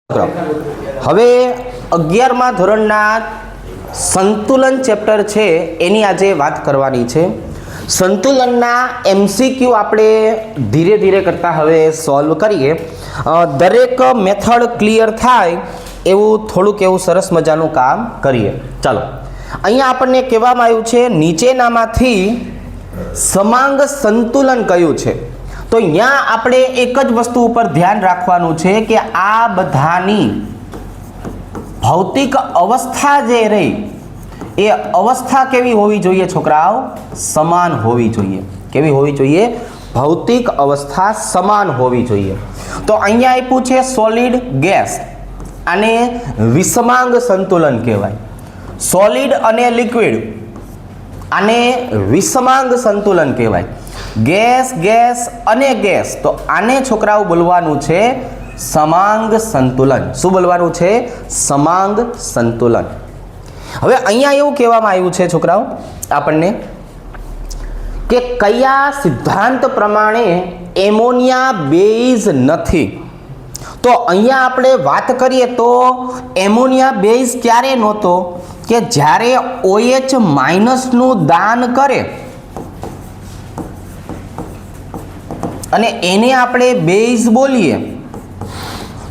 હવે 11મા ધોરણના સંતુલન ચેપ્ટર છે એની આજે વાત કરવાની છે। સંતુલનના એમસીક્યુ આપણે ધીરે ધીરે કરતા હવે સોલ્વ કરીએ। દરેક મેથડ ક્લિયર થાય એવું થોડુંક એવું સરસ મજાનું કામ કરીએ। ચાલો, અહીંયા આપણને કહેવામાં આવ્યું છે નીચેનામાંથી સમાંગ સંતુલન કયું છે। તો અહીંયા આપણે એક જ વસ્તુ ઉપર ધ્યાન રાખવાનું છે કે આ બધાની ભૌતિક અવસ્થા જે રહી એ અવસ્થા કેવી હોવી જોઈએ છોકરાઓ? સમાન હોવી જોઈએ। કેવી હોવી જોઈએ? ભૌતિક અવસ્થા સમાન હોવી જોઈએ। તો અહીંયા આપ્યું છે સોલિડ ગેસ, આને વિષમાંગ સંતુલન કહેવાય। સોલિડ અને લિક્વિડ આને વિષમાંગ સંતુલન કહેવાય। ગેસ ગેસ અને ગેસ તો આને છોકરાઓ બોલવાનું છે સમાંગ સંતુલન। શું બોલવાનું છે? સમાંગ સંતુલન। હવે અહીંયા એવું કહેવામાં આવ્યું છે છોકરાઓ આપણને કે કયા સિદ્ધાંત પ્રમાણે એમોનિયા બેઝ નથી। તો અહીંયા આપણે વાત કરીએ તો એમોનિયા બેઝ ક્યારે નહોતો કે જ્યારે OH માઇનસનું દાન કરે અને એને આપણે બેઝ બોલીએ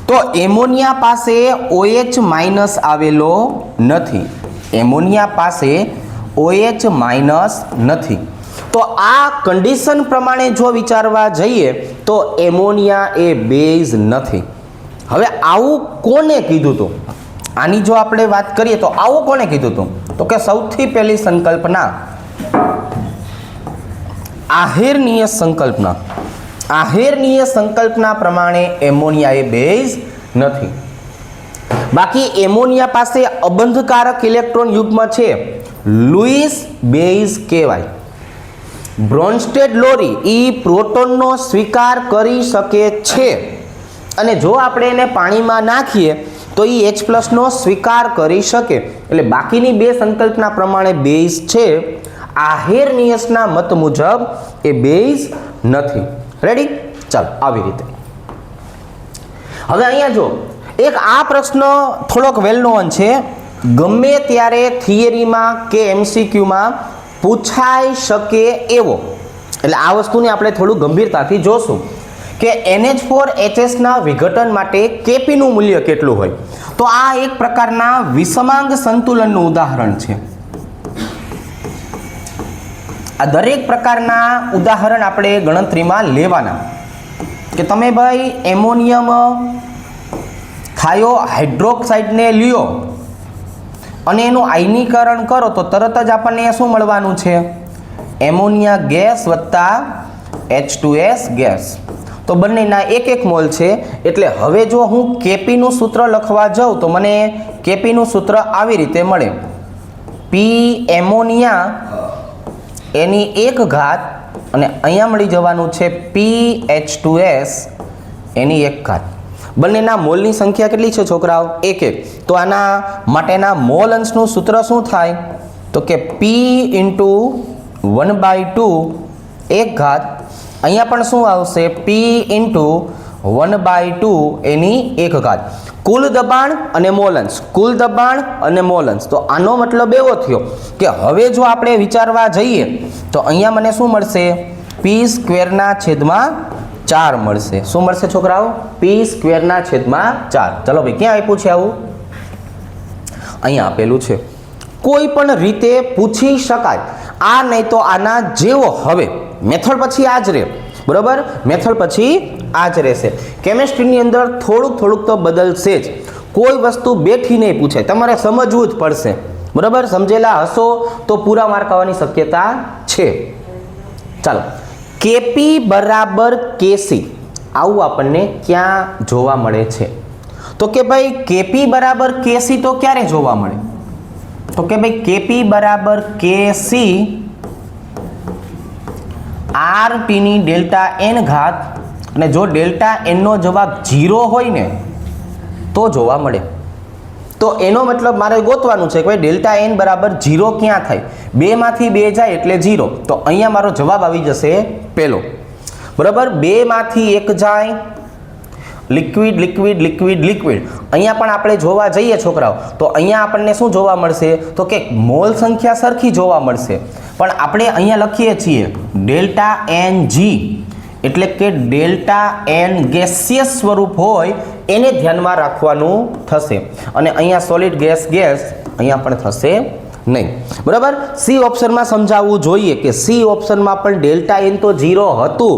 તો એમોનિયા પાસે OH માઇનસ આવેલો નથી। એમોનિયા પાસે OH માઇનસ નથી। તો આ કન્ડિશન પ્રમાણે જો વિચારવા જઈએ તો એમોનિયા એ બેઝ નથી। હવે આવું કોને કીધું હતું? આની જો આપણે વાત કરીએ તો આવું કોને કીધું હતું? તો કે સૌથી પહેલી સંકલ્પના આહેર્નીય સંકલ્પના। આહેર્નીય સંકલ્પના પ્રમાણે એમોનિયા એ બેઝ નથી। બાકી એમોનિયા પાસે અબંધકારક ઇલેક્ટ્રોન યુગ્મ છે, લુઈસ બેઝ કહેવાય। બ્રોન્સ્ટેડ લોરી ઈ પ્રોટોનનો સ્વીકાર કરી શકે છે અને જો આપણે એને પાણીમાં નાખીએ તો ઈ H+ નો સ્વીકાર કરી શકે। એટલે બાકીની બે સંકલ્પના પ્રમાણે બેઝ છે, આહેર્નિયસના મત મુજબ એ બેઝ નથી। રેડી? ચાલો, આવી રીતે હવે અહીંયા જો એક આ પ્રશ્ન થોડોક વેલ નોન છે, ગમે ત્યારે થિયરીમાં કે એમસીક્યુમાં પૂછાઈ શકે એવો। એટલે આ વસ્તુને આપણે થોડું ગંભીરતાથી જોશું કે NH4HS ના વિઘટન માટે Kp નું મૂલ્ય કેટલું હોય। તો આ એક પ્રકારના વિષમાંગ સંતુલનનું ઉદાહરણ છે। આ દરેક પ્રકારના ઉદાહરણ આપણે ગણતરીમાં લેવાના કે તમે ભાઈ એમોનિયમ થાયોહાઇડ્રોક્સાઇડને લ્યો અને એનું આયનીકરણ કરો તો તરત જ આપણને શું મળવાનું છે? એમોનિયા ગેસ વત્તા H2S ગેસ। તો બંનેના એક એક મોલ છે। એટલે હવે જો હું Kp નું સૂત્ર લખવા જાઉં તો મને Kp નું સૂત્ર આવી રીતે મળે, P એમોનિયા એની 1 ઘાત અને અહીંયા મળી જવાનું છે PH2S એની 1 ઘાત। બંનેના મોલની સંખ્યા કેટલી છે છોકરાઓ? 1 1। તો આના માટેના મોલ અંશનું સૂત્ર શું થાય? તો કે P × 1/2 1 ઘાત, અહીંયા પણ શું આવશે? P × 1/2 એની 1 ઘાત। કુલ દબાણ અને મોલંશ, કુલ દબાણ અને મોલંશ। તો આનો મતલબ એવો થયો કે હવે જો આપણે વિચારવા જઈએ તો અહીંયા મને શું મળશે? P²/4 મળશે। શું મળશે છોકરાઓ? P²/4। ચલો ભાઈ, ક્યાં આપ્યું છે આવું? અહીંયા આપેલું છે। કોઈ પણ રીતે પૂછી શકાય, આ નહીં તો આના જેવો। હવે મેથડ પછી આ જ રહે, બરોબર? મેથડ પછી આ જ રહેશે। કેમિસ્ટ્રીની અંદર થોડુંક તો બદલશે જ। કોઈ વસ્તુ બેઠી નહીં પૂછાય, તમારે સમજવું જ પડશે, બરાબર? સમજેલા હશો તો પૂરા માર્ક આવવાની શક્યતા છે। ચાલો, Kp = Kc આવું આપણને ક્યાં જોવા મળે છે? તો કે ભાઈ Kp = Kc તો ક્યારે જોવા મળે? તો કે ભાઈ Kp = Kc RT ની Δn ઘાત, અને જો Δn નો જવાબ 0 હોય ને તો જોવા મળે। તો એનો મતલબ મારે ગોતવાનું છે કે ભાઈ Δn = 0 ક્યાં થાય? 2 માંથી 2 જાય એટલે 0। તો અહીંયા મારો જવાબ આવી જશે પહેલો, બરાબર? 2 માંથી 1 જાય લિક્વિડ લિક્વિડ લિક્વિડ લિક્વિડ. અહીંયા પણ આપણે જોવા જઈએ છોકરાઓ તો અહીંયા આપણને શું જોવા મળશે તો કે મોલ સંખ્યા સરખી જોવા મળશે, પણ આપણે અહીંયા લખીએ છીએ ડેલ્ટા એન જી એટલે કે ડેલ્ટા એન ગેસિયસ સ્વરૂપ હોય એને ધ્યાનમાં રાખવાનું થશે, અને અહીંયા સોલિડ ગેસ ગેસ અહીંયા પણ થશે નહીં. બરાબર. સી ઓપ્શનમાં સમજાવવું જોઈએ કે સી ઓપ્શનમાં પણ ડેલ્ટા એન તો 0 હતું,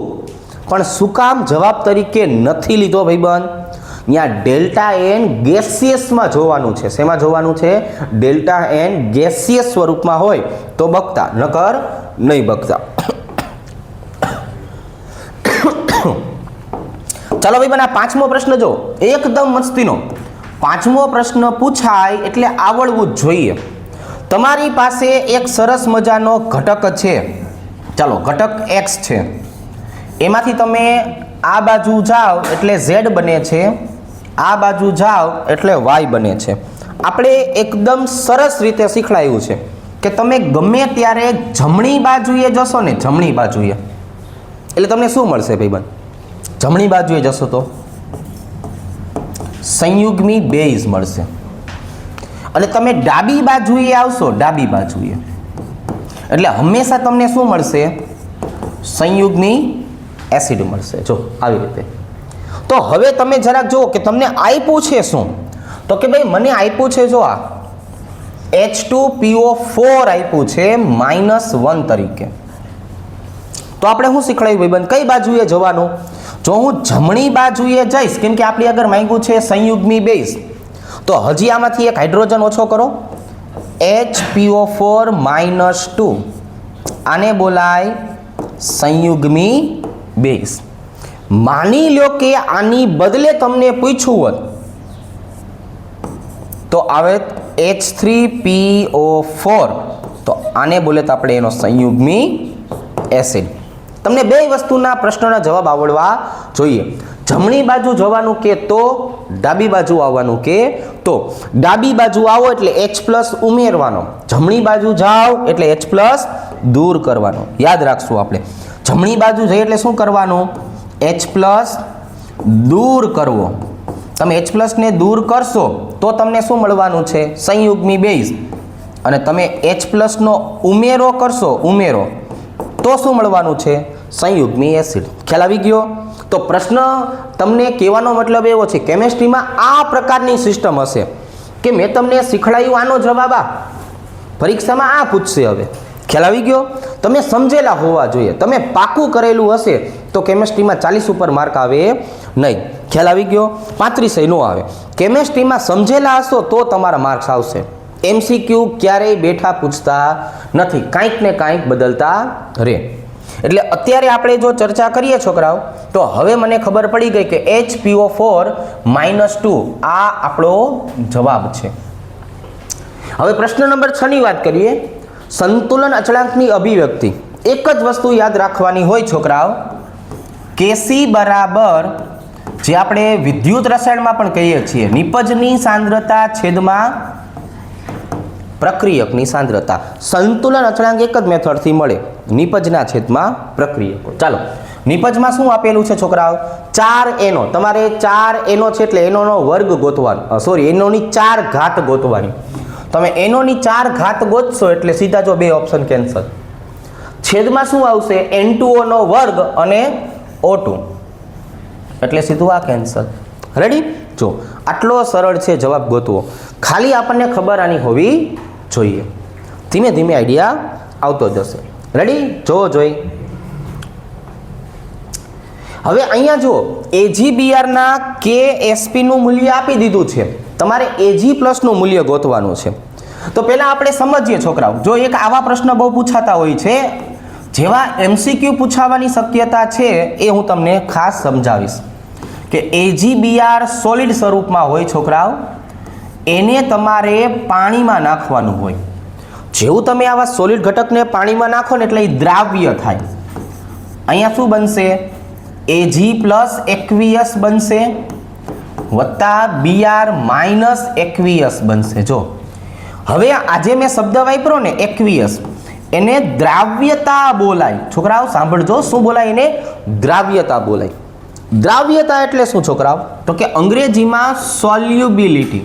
પણ શું કામ જવાબ તરીકે નથી લીધો ભાઈબંધ? અહીંયા ડેલ્ટા એન ગેસિયસમાં જોવાનું છે. શેમાં જોવાનું છે? ડેલ્ટા એન ગેસિયસ સ્વરૂપમાં હોય તો બકતા, નકર નહીં બકતા. ચાલો ભાઈબંધ, આ પાંચમો પ્રશ્ન જો, એકદમ મસ્તીનો. પાંચમો પ્રશ્ન પૂછાય એટલે આવડવું જ જોઈએ. તમારી પાસે એક સરસ મજાનો ઘટક છે, ચાલો ઘટક x છે, એમાંથી તમે આ બાજુ જાઓ એટલે z બને છે, આ બાજુ જાઓ એટલે y બને છે. આપણે એકદમ સરસ રીતે શીખવાડ્યું છે કે તમે ગમે ત્યારે જમણી બાજુએ જશો ને, જમણી બાજુએ એટલે તમને શું મળશે ભાઈબંધ? જમણી બાજુએ જશો તો સંયુગ્મી બેઝ મળશે, અને તમે ડાબી બાજુએ આવશો, ડાબી બાજુએ એટલે હંમેશા તમને શું મળશે? સંયુગ્મી એસિડ મળશે. જો આવી રીતે. તો હવે તમે જરાક જુઓ કે તમને આપ્યું છે શું, તો કે ભાઈ મને આપ્યું છે જો આ H2PO4 આપ્યું છે -1 તરીકે. તો આપણે શું શીખવાડ્યું ભાઈબંધ? કઈ બાજુએ જવાનું? જો હું જમણી બાજુએ જઈશ, કેમ કે આપણી આગળ માંગ્યું છે સંયુગ્મી બેઝ, તો હજી આમાંથી એક હાઇડ્રોજન ઓછો કરો, HPO4 -2, આને બોલાય સંયુગ્મી બેઝ. માની લો કે આની બદલે તમને પૂછ્યું હોત તો આવે H3PO4, તો આને બોલે તો આપણે એનો સંયુગ્મી એસિડ. તમને બે વસ્તુના પ્રશ્નોના જવાબ આવડવા જોઈએ. જમણી બાજુ જવાનું કે તો ડાબી બાજુ આવવાનું કે તો ડાબી બાજુ આવો એટલે H+ ઉમેરવાનો, જમણી બાજુ જાઓ એટલે H+ દૂર કરવાનો. યાદ રાખશું આપણે, જમણી બાજુ જઈએ એટલે શું કરવાનું? H+ દૂર કરવો. તમે H+ ને દૂર કરશો તો તમને શું મળવાનું છે? સંયુગ્મી બેઝ. અને તમે H+ નો ઉમેરો કરશો, ઉમેરો, તો શું મળવાનું છે? સંયુગ્મી એસિડ. ખ્યાલ આવી ગયો? તો પ્રશ્ન તમને કહેવાનો મતલબ એવો છે, કેમેસ્ટ્રીમાં આ પ્રકારની સિસ્ટમ હશે કે મેં તમને શીખવાડ્યું આનો જવાબ આ, પરીક્ષામાં આ પૂછશે. હવે ખ્યાલ આવી ગયો? તમે સમજેલા હોવા જોઈએ. તમે પાકું કરેલું હશે તો કેમેસ્ટ્રીમાં 40 ઉપર માર્ક આવે નહીં. ખ્યાલ આવી ગયો? 35 નો આવે. કેમેસ્ટ્રીમાં સમજેલા હશો તો તમારા માર્ક્સ આવશે. MCQ ક્યારેય બેઠા પૂછતા નથી, કાંઈક ને કાંઈક બદલતા રહે. એટલે અત્યારે આપણે જો ચર્ચા કરીએ છોકરાઓ, તો હવે મને ખબર પડી ગઈ કે HPO4 -2 આ આપણો જવાબ છે. હવે પ્રશ્ન નંબર 6 ની વાત કરીએ. સંતુલન અચળાંકની અભિવ્યક્તિ. એક જ વસ્તુ યાદ રાખવાની હોય છોકરાઓ, Kc બરાબર જે આપણે વિદ્યુત રસાયણમાં પણ કહીએ છીએ, નિપજની સાંદ્રતા છેદમાં પ્રક્રિયકની સાંદ્રતા. સંતુલન અચળાંક એક જ મેથડથી મળે, નિપજના છેદમાં પ્રક્રિયકો. ચાલો, નિપજમાં શું આપેલું છે છોકરાઓ? 4 NO. તમારે 4 NO છે એટલે NO નો વર્ગ ગોતવાનો, સોરી NO ની 4 ઘાત ગોતવાની. તમે NO ની 4 ઘાત ગોતશો એટલે સીધા જો બે ઓપ્શન કેન્સલ. છેદમાં શું આવશે? N2O નો વર્ગ અને O2, એટલે સીધું આ કેન્સલ. રેડી? જો આટલો સરળ છે જવાબ ગોતવો. ખાલી આપણને ખબર આની હોવી જોઈએ. ધીમે ધીમે આઈડિયા આવતો જશે. રેડી? જો જોઈ. હવે અહીંયા જો AgBr ના KSP નું મૂલ્ય આપી દીધું છે, તમારે Ag+ નું મૂલ્ય ગોતવાનું છે. તો પહેલા આપણે સમજીએ છોકરાઓ, જો એક આવા પ્રશ્ન બહુ પૂછાતા હોય છે, જેવા MCQ પૂછાવાની શક્યતા છે એ હું તમને ખાસ સમજાવીશ કે AgBr સોલિડ સ્વરૂપમાં હોય છોકરાઓ, એને તમારે પાણીમાં નાખવાનું હોય. જેવું તમે આવા સોલિડ ઘટકને પાણીમાં નાખો ને એટલે એ દ્રાવ્ય થાય. અહીંયા શું બનશે? Ag+ aqueous બનશે વત્તા Br - aqueous બનશે. જો હવે આજે મેં શબ્દ વાપર્યો ને aqueous, એને દ્રાવ્યતા બોલાય. છોકરાઓ સાંભળજો, શું બોલાય? એને દ્રાવ્યતા બોલાય. દ્રાવ્યતા એટલે શું છોકરાઓ? તો કે અંગ્રેજીમાં સોલ્યુબિલિટી,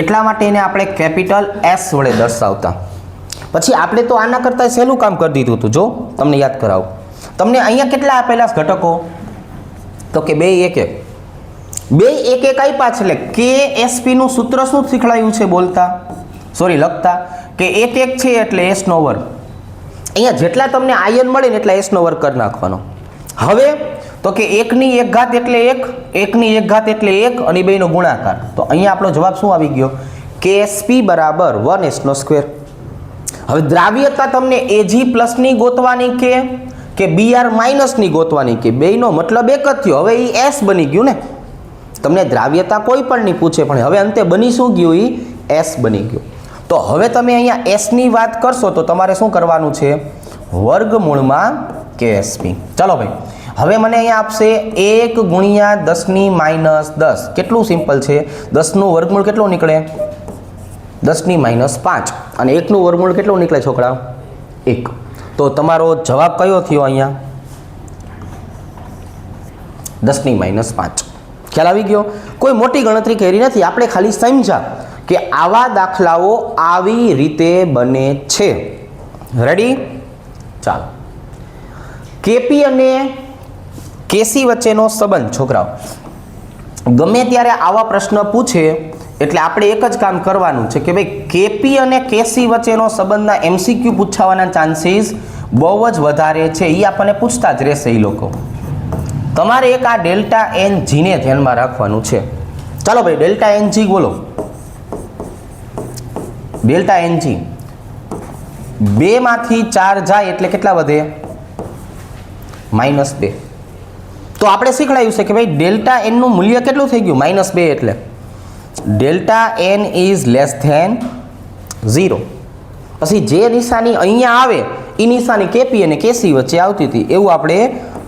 એટલા માટે એને આપણે કેપિટલ S વડે દર્શાવતા. પછી આપણે તો આના કરતાં સહેલું કામ કરી દીધું હતું. જો તમને યાદ કરાવું, તમને અહીંયા કેટલા આપેલા ઘટકો? તો કે 2 1 1 2 1 1 આપ્યા છે. એટલે KSP નું સૂત્ર શું શીખવાડ્યું છે બોલતા, સોરી લખતા, કે 1 1 છે એટલે S નો વર્ગ. અહીંયા જેટલા તમને આયન મળે ને એટલા S નો વર્ગ કરી નાખવાનો. હવે તો કે 1 ની 1 ઘાત એટલે 1, 1 ની 1 ઘાત એટલે 1 અને 2 નો ગુણાકાર. તો અહીંયા આપણો જવાબ શું આવી ગયો? KSP બરાબર 1S નો સ્ક્વેર. હવે દ્રાવ્યતા તમને Ag પ્લસ ની ગોતવાની કે Br માઇનસ ની ગોતવાની કે બેયનો મતલબ એક જ થયો. હવે એ S બની ગયું ને. તમને દ્રાવ્યતા કોઈ પણ નહીં પૂછે, પણ હવે અંતે બની શું ગયું? એ S બની ગયું. તો હવે તમે અહીંયા S ની વાત કરશો તો તમારે શું કરવાનું છે? વર્ગમૂળમાં KSP. ચાલો ભાઈ, હવે મને અહીંયા આપશે 1 ગુણ્યા 10 ની માઇનસ 10. કેટલું સિમ્પલ છે? 10 નું વર્ગમૂળ કેટલું નીકળે? 10 ની માઇનસ 5. અને 1 નું વર્ગમૂળ કેટલું નીકળે છોકરા? 1. તો તમારો જવાબ કયો થયો અહીંયા? 10 ની માઇનસ 5. ખ્યાલ આવી ગયો? કોઈ મોટી ગણતરી કરી નથી, આપણે ખાલી સમજ્યા કે આવા દાખલાઓ આવી રીતે બને છે. રેડી? ચાલો, કેપી અને કેસી વચ્ચેનો સંબંધ છોકરાઓ, ગમે ત્યારે આવા પ્રશ્ન પૂછે એટલે આપણે એક જ કામ કરવાનું છે કે ભાઈ કેપી અને કેસી વચ્ચેનો સંબંધના MCQ પૂછવાના ચાન્સીસ બહુ જ વધારે છે. એ આપણને પૂછતા જ રહેશે. એ લોકો તમારે એક આ ડેલ્ટા એન જીને ધ્યાનમાં રાખવાનું છે. ચાલો ભાઈ, ડેલ્ટા એન જી બોલો. ડેલ્ટા એન જી 2 માંથી 4 જાય એટલે કેટલા વધે? -2. તો આપણે શીખવાડ્યું છે કે ભાઈ ડેલ્ટા એન નું મૂલ્ય કેટલું થઈ ગયું? -2. એટલે delta N is less than 0. પછી જે નિશાની અહીંયા આવે એ નિશાની કેપી અને કેસી વચ્ચે આવતી હતી. એવું આપણે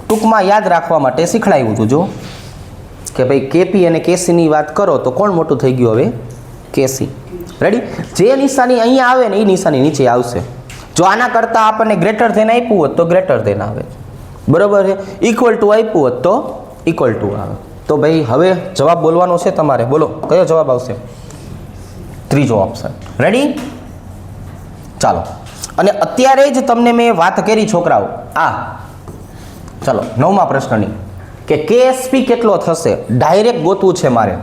ટૂંકમાં યાદ રાખવા માટે શીખવાડ્યું હતું. જો કે ભાઈ કેપી અને કેસીની વાત કરો તો કોણ મોટું થઈ ગયું? હવે કેસી. રેડી? જે નિશાની અહીંયા આવે ને એ નિશાની નીચે આવશે. જો આના કરતાં આપણને ગ્રેટર ધેન આપ્યું હોત તો ગ્રેટર ધેન આવે, બરોબર છે. ઇક્વલ ટુ આપ્યું હોત તો ઇક્વલ ટુ આવે. તો ભાઈ હવે જવાબ બોલવાનો છે તમારે. બોલો કયો જવાબ આવશે? ત્રીજો ઓપ્શન. રેડી? ચાલો, અને અત્યારે જ તમને મેં વાત કરી છોકરાઓ, ચાલો 9મા પ્રશ્નની, કે KSP કેટલો થશે ડાયરેક્ટ ગોતવું છે મારે.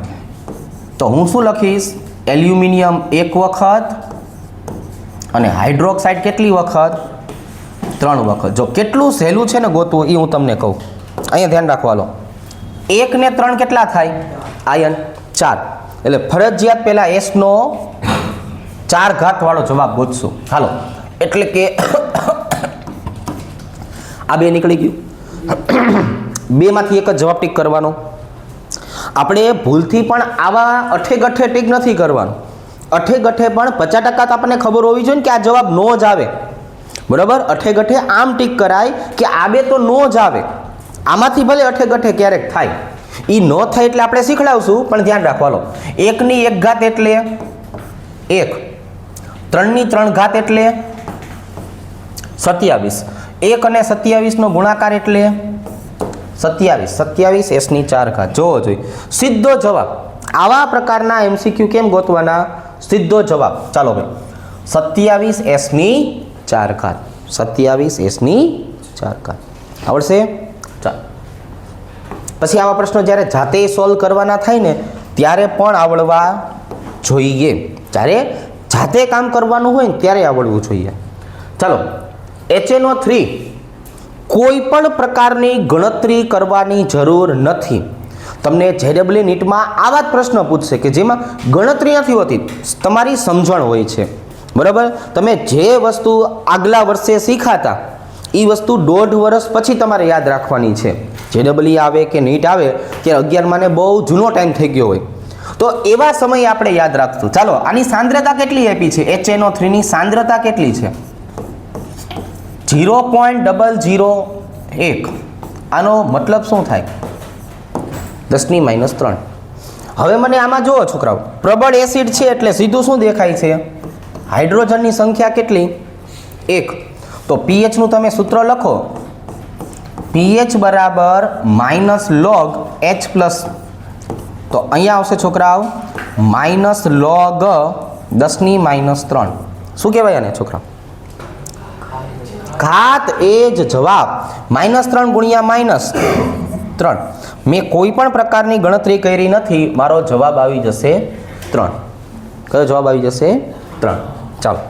તો હું શું લખીશ? એલ્યુમિનિયમ 1 વખત અને હાઇડ્રોક્સાઇડ કેટલી વખત? 3 વખત. જો કેટલું સહેલું છે ને ગોતવું એ હું તમને કહું. અહીંયા ધ્યાન રાખવા લો. 1 ને 3 કેટલા થાય? આયન 4. એટલે ફરજિયાત પહેલા S નો 4 ઘાત વાળો જવાબ ગોતશું. હાલો, એટલે કે આ 2 નીકળી ગયું. 2 માંથી એક જ જવાબ ટીક કરવાનો. આપણે ભૂલથી પણ આવા અઠે ગઠે ટીક નથી કરવાનું. અઠે ગઠે પણ 50% તો આપણને ખબર હોવી જોઈએ ને કે આ જવાબ નો જ આવે, બરાબર? અઠે ગઠે આમ ટીક કરાય કે આ 2 તો નો જ આવે. આમાંથી ભલે અઠે ગઠે ક્યારેક થાય, એ નો થાય એટલે આપણે શીખડાવશું, પણ ધ્યાન રાખવા લો. 1 ની 1 ઘાત એટલે 1, 3 ની 3 ઘાત એટલે 27, 1 અને 27 નો ગુણાકાર એટલે 27 S ની 4 ઘાત. જોવો જોઈએ સીધો જવાબ. આવા પ્રકારના MCQ કેમ ગોતવાના? સીધો જવાબ. ચાલો ભાઈ, 27 S ની 4 ઘાત. 27 S ની 4 ઘાત આવડશે? ચાલો, પછી આવા પ્રશ્નો જ્યારે જાતે સોલ્વ કરવાના થાય ને ત્યારે પણ આવડવા જોઈએ. જ્યારે જાતે કામ કરવાનું હોય ને ત્યારે આવડવું જોઈએ. ચાલો, HNO3 કોઈ પણ પ્રકારની ગણતરી કરવાની જરૂર નથી. તમને JEE નીટમાં આવા જ પ્રશ્ન પૂછશે કે જેમાં ગણતરી નથી હોતી, તમારી સમજણ હોય છે, બરાબર? તમે જે વસ્તુ આગલા વર્ષે શીખાતા એ વસ્તુ 1.5 વર્ષ પછી તમારે યાદ રાખવાની છે. JEE આવે કે નીટ આવે ત્યારે 11 ને બહુ જૂનો ટાઈમ થઈ ગયો હોય, તો એવા સમયે આપણે યાદ રાખશું. ચાલો, આની સાંદ્રતા કેટલી આપી છે? HNO3 ની સાંદ્રતા કેટલી છે? 0.001. આનો મતલબ શું થાય? 10 ની માઇનસ 3. હવે મને આમાં જુઓ છોકરાઓ, પ્રબળ એસિડ છે એટલે સીધું શું દેખાય છે? હાઇડ્રોજનની સંખ્યા કેટલી? 1. તો pH નું તમે સૂત્ર લખો, pH બરાબર માઇનસ લોગ H પ્લસ, તો અહીંયા આવશે છોકરાઓ માઇનસ લોગ 10⁻3. શું કહેવાય આને છોકરાઓ? ઘાત. એ જ જવાબ. -3 ગુણ્યા -3. મેં કોઈ પણ પ્રકારની ગણતરી કરી નથી, મારો જવાબ આવી જશે 3. કયો જવાબ આવી જશે? 3. ચાલો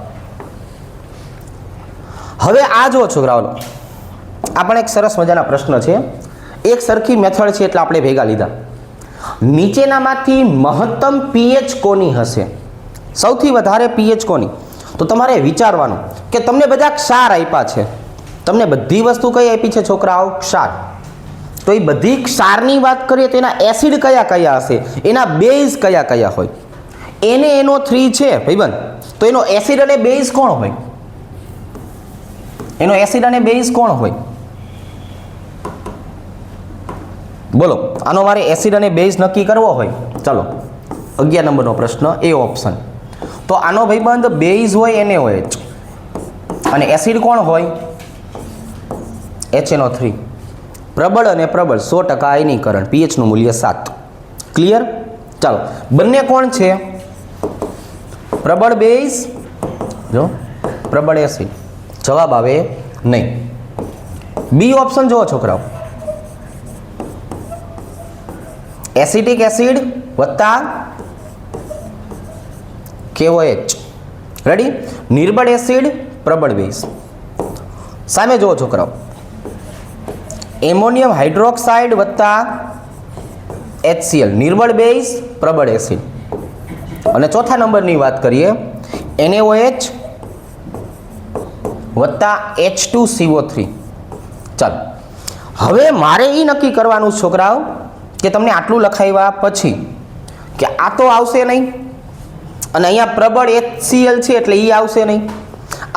હવે આ જુઓ છોકરાઓ, આ પણ એક સરસ મજાના પ્રશ્ન છે. એક સરખી મેથડ છે એટલે આપણે ભેગા લીધા. નીચેનામાંથી મહત્તમ પીએચ કોની હશે? સૌથી વધારે પીએચ કોની? તો તમારે વિચારવાનું કે તમને બધા ક્ષાર આપ્યા છે, તમને બધી વસ્તુ કઈ આપી છે છોકરાઓ? ક્ષાર. તો એ બધી ક્ષારની વાત કરીએ તો એના એસિડ કયા કયા હશે, એના બેઝ કયા કયા હોય? NaNO3 છે ભાઈબંધ, તો એનો એસિડ અને બેઝ કોણ હોય? એનો એસિડ અને બેઝ કોણ હોય? બોલો, આનો મારે એસિડ અને બેઝ નક્કી કરવો હોય, ચલો 11 નંબરનો પ્રશ્ન, એ ઓપ્શન. તો આનો ભાઈબંધ બેઝ હોય NaOH અને એસિડ કોણ હોય? HNO3. પ્રબળ અને પ્રબળ 100% આયનીકરણ, pH નું મૂલ્ય 7. ક્લિયર? ચાલો, બંને કોણ છે? પ્રબળ બેઝ, જો પ્રબળ એસિડ. જવાબ આવે નહીં. બી ઓપ્શન જુઓ છોકરાઓ, એસિટિક એસિડ વત્તા KOH. રેડી? નિર્બળ એસિડ, પ્રબળ બેઝ. સામે જુઓ છોકરાઓ, એમોનિયમ હાઇડ્રોક્સાઇડ વત્તા HCl, નિર્બળ બેઝ, પ્રબળ એસિડ. અને ચોથા નંબરની વાત કરીએ, NaOH વત્તા H2CO3. ચાલો હવે મારે એ નક્કી કરવાનું છોકરાઓ કે તમને આટલું લખાવ્યા પછી કે આ તો આવશે નહીં અને અહીંયા પ્રબળ HCl છે એટલે એ આવશે નહીં.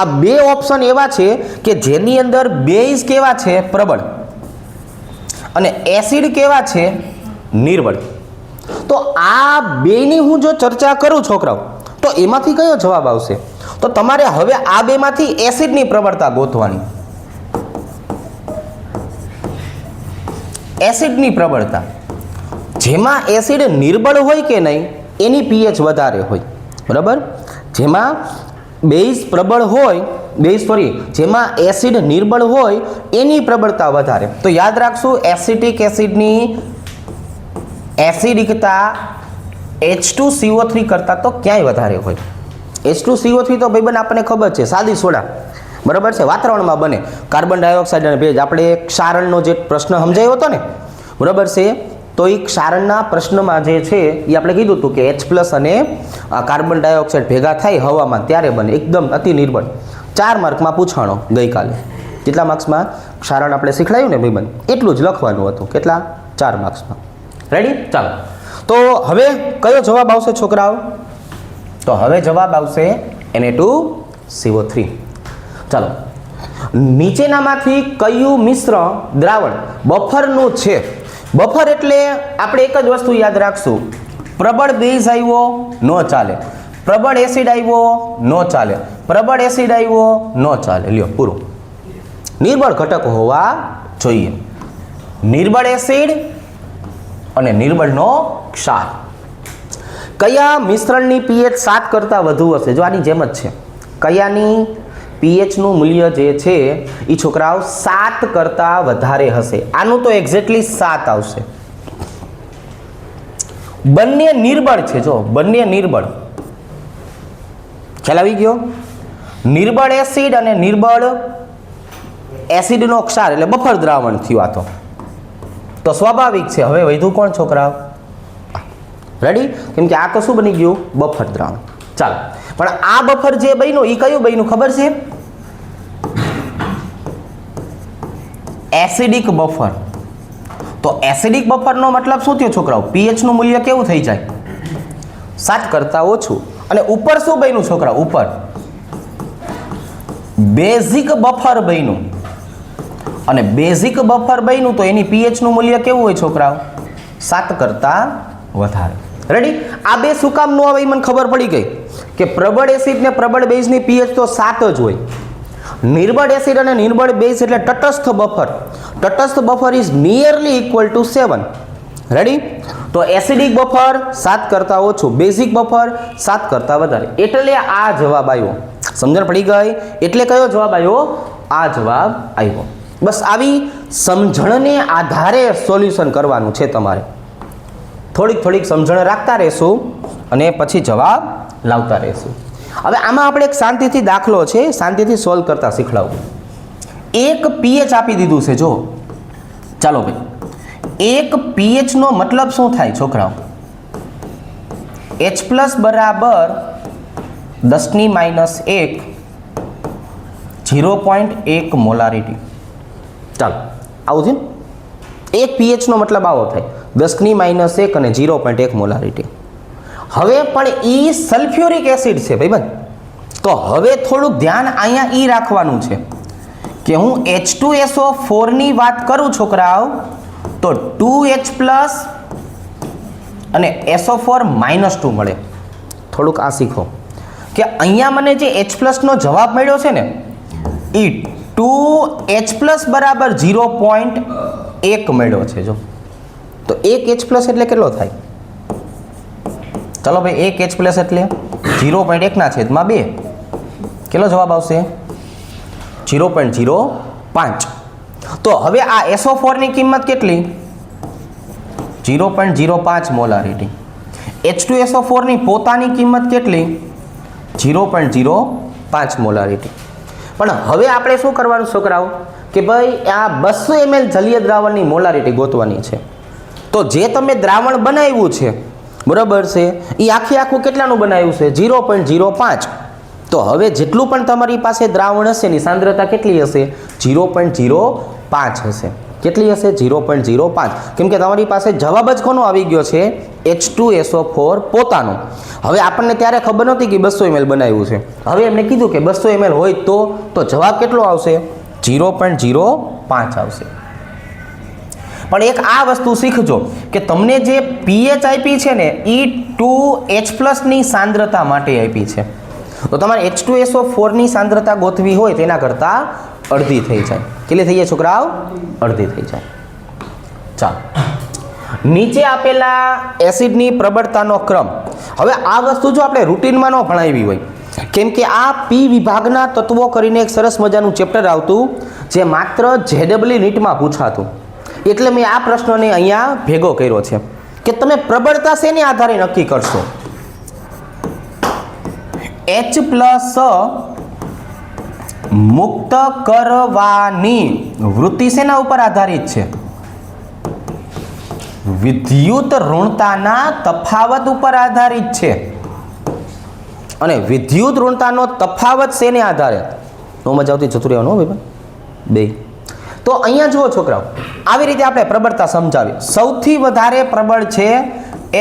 આ બે ઓપ્શન એવા છે કે જેની અંદર બેઝ કેવા છે? પ્રબળ, અને એસિડ કેવા છે? નિર્બળ. તો આ બેની હું જો ચર્ચા કરું છોકરાઓ, તો એમાંથી કયો જવાબ આવશે? તો તમારે હવે આ બેમાંથી એસિડની પ્રબળતા ગોતવાની. એસિડની પ્રબળતા, જેમાં એસિડ નિર્બળ હોય કે નહીં એની pH વધારે હોય, બરાબર? જેમાં બેઝ પ્રબળ હોય, જેમાં એસિડ નિર્બળ હોય એની પ્રબળતા વધારે. તો યાદ રાખશું, એસિટિક એસિડની એસિડિકતા H2CO3 કરતાં તો ક્યાંય વધારે હોય. H2CO3 તો ભાઈબંધ આપણને ખબર છે, સાદી સોડા, બરાબર છે, વાતાવરણમાં બને. કાર્બન ડાયોક્સાઇડ અને ભેજ, આપણે ક્ષારણનો જે પ્રશ્ન સમજાયો હતો ને, બરાબર છે, તો એ ક્ષારણના પ્રશ્નમાં જે છે એ આપણે કીધું હતું કે H+ અને કાર્બન ડાયોક્સાઇડ ભેગા થાય હવામાં ત્યારે બને, એકદમ અતિ નિર્બળ. 4 માર્કમાં પૂછાણો ગઈકાલે. કેટલા માર્ક્સમાં? ક્ષારણ આપણે શીખડાયું ને ભાઈબંધ, એટલું જ લખવાનું હતું. કેટલા? 4 માર્ક્સમાં. રેડી? ચાલો, તો હવે કયો જવાબ આવશે છોકરાઓ? તો હવે જવાબ આવશે Na2CO3. ચાલો, નીચેનામાંથી કયું મિશ્ર દ્રાવણ બફરનું છે? બફર એટલે આપણે એક જ વસ્તુ યાદ રાખશું, પ્રબળ બેઝ આવ્યો ન ચાલે, પ્રબળ એસિડ આવ્યો ન ચાલે, પ્રબળ એસિડ આવ્યો ન ચાલે. લ્યો પૂરું. નિર્બળ ઘટક હોવા જોઈએ, નિર્બળ એસિડ અને નિર્બળનો ક્ષાર. કયા મિશ્રણની pH 7 કરતાં વધુ હશે? જો આની જેમ જ છે. કયાની pH નું મૂલ્ય જે છે એ છોકરાઓ 7 કરતાં વધારે હશે? આનું તો એક્ઝેક્ટલી 7 આવશે. બંને નિર્બળ છે, જો બંને નિર્બળ. ખ્યાલ આવી ગયો? નિર્બળ એસિડ અને નિર્બળ એસિડનો ક્ષાર એટલે બફર દ્રાવણ થયું આ તો સ્વાભાવિક છે. હવે વધુ કોણ છોકરાઓ? રેડી? કેમ કે આ તો શું બની ગયું? બફર દ્રાવણ. ચાલો, પણ આ બફર જે બન્યું એ કયું બન્યું ખબર છે? Acidic buffer. તો એસિડિક બફરનો મતલબ શું થયો છોકરાઓ? pH નું મૂલ્ય કેવું થઈ જાય? 7 કરતાં ઓછું. અને ઉપર શું બન્યું છોકરાઓ? ઉપર બેઝિક બફર બન્યું. અને બેઝિક બફર બન્યું તો એની pH નું મૂલ્ય કેવું હોય છોકરાઓ? 7 કરતાં વધારે. રેડી? આ બે શું કામ ન આવે મને ખબર પડી ગઈ કે પ્રબળ એસિડ ને પ્રબળ બેઝની pH તો 7 જ હોય. નિર્બળ એસિડ અને નિર્બળ બેઝ એટલે તટસ્થ બફર. તટસ્થ buffer is nearly equal to 7. Ready? તો એસિડિક બફર 7 કરતાં ઓછું, બેઝિક બફર 7 કરતાં વધારે, એટલે આ જવાબ આવ્યો. સમજણ પડી ગઈ? એટલે કયો જવાબ આવ્યો? આ જવાબ આવ્યો. બસ આવી સમજણને આધારે સોલ્યુશન કરવાનું છે તમારે. થોડીક સમજણ રાખતા રહેશું અને પછી જવાબ લાવતા રહેશું. હવે આમાં આપણે એક શાંતિથી દાખલો છે, શાંતિથી સોલ્વ કરતા શીખડાવું. એક પીએચ આપી દીધું છે. જો ચાલો ભાઈ, એક પીએચ નો મતલબ શું થાય છોકરાઓ? H+ બરાબર 10⁻1 0.1 મોલારિટી. ચાલો આવું છે ને, એક પીએચ નો મતલબ આવો થાય, 10⁻1 અને 0.1 મોલારિટી. હવે પણ ઈ સલ્ફ્યુરિક એસિડ છે ભાઈબંધ. તો હવે થોડુંક ધ્યાન અહીંયા ઈ રાખવાનું છે કે હું H2SO4 ની વાત કરું છોકરાઓ, તો 2H+ અને SO4 -2 મળે. થોડુંક આ શીખો કે અહીંયા મને જે H+ નો જવાબ મળ્યો છે ને, એ 2H+ બરાબર 0.1 મળ્યો છે. જો તો 1H+ એટલે કેટલો થાય? ચલો ભાઈ, 1H+ એટલે 0.1 ના છેદમાં 2. કેટલો જવાબ આવશે? 0.05. તો હવે આ SO4 ની કિંમત કેટલી? 0.05 મોલારિટી. H2SO4 ની પોતાની કિંમત કેટલી? 0.05 મોલારિટી. પણ હવે આપણે શું કરવાનું છોકરાઓ કે ભાઈ આ 200 ml જલીય દ્રાવણની મોલારિટી ગોતવાની છે. તો જે તમે દ્રાવણ બનાવ્યું છે બરાબર છે, એ આખું કેટલાનું બનાવ્યું છે? 0.05. તો હવે જેટલું પણ તમારી પાસે દ્રાવણ હશે એની સાંદ્રતા કેટલી હશે? 0.05 હશે. કેટલી હશે? 0.05. કેમ કે તમારી પાસે જવાબ જ કોનો આવી ગયો છે? H2SO4 પોતાનો. હવે આપણને ત્યારે ખબર નહોતી કે 200 ml બનાવ્યું છે. હવે એમને કીધું કે 200 ml હોય તો જવાબ કેટલો આવશે? 0.05 આવશે. પણ એક આ વસ્તુ શીખજો કે તમને જે પીએચ આપી છે ને, એ 2H+ ની સાંદ્રતા માટે આપી છે. તો તમારે H2SO4 ની સાંદ્રતા ગોતવી હોય તેના કરતાં અડધી થઈ જાય. કેટલી થઈ જાય છોકરાઓ? અડધી થઈ જાય. ચાલો, નીચે આપેલા એસિડની પ્રબળતાનો ક્રમ. હવે આ વસ્તુ જો આપણે રૂટીનમાં ન ભણાવી હોય, કેમ કે આ પી વિભાગના તત્વો કરીને એક સરસ મજાનું ચેપ્ટર આવતું જે માત્ર JEE નીટમાં પૂછાતું. એટલે મેં આ પ્રશ્નને અહીંયા ભેગો કર્યો છે કે તમે પ્રબળતા શેને આધારે નક્કી કરશો? H+ મુક્ત કરવાની વૃત્તિ શેના ઉપર આધારિત છે? વિદ્યુત ઋણતાના તફાવત ઉપર આધારિત છે. અને વિદ્યુત ઋણતાનો તફાવત શેને આધારે? નો મજા આવતી જતું રહેવાનું ભાઈ બે. તો અહીંયા જુઓ છોકરાઓ, આવી રીતે આપણે પ્રબળતા સમજાવી. સૌથી વધારે પ્રબળ છે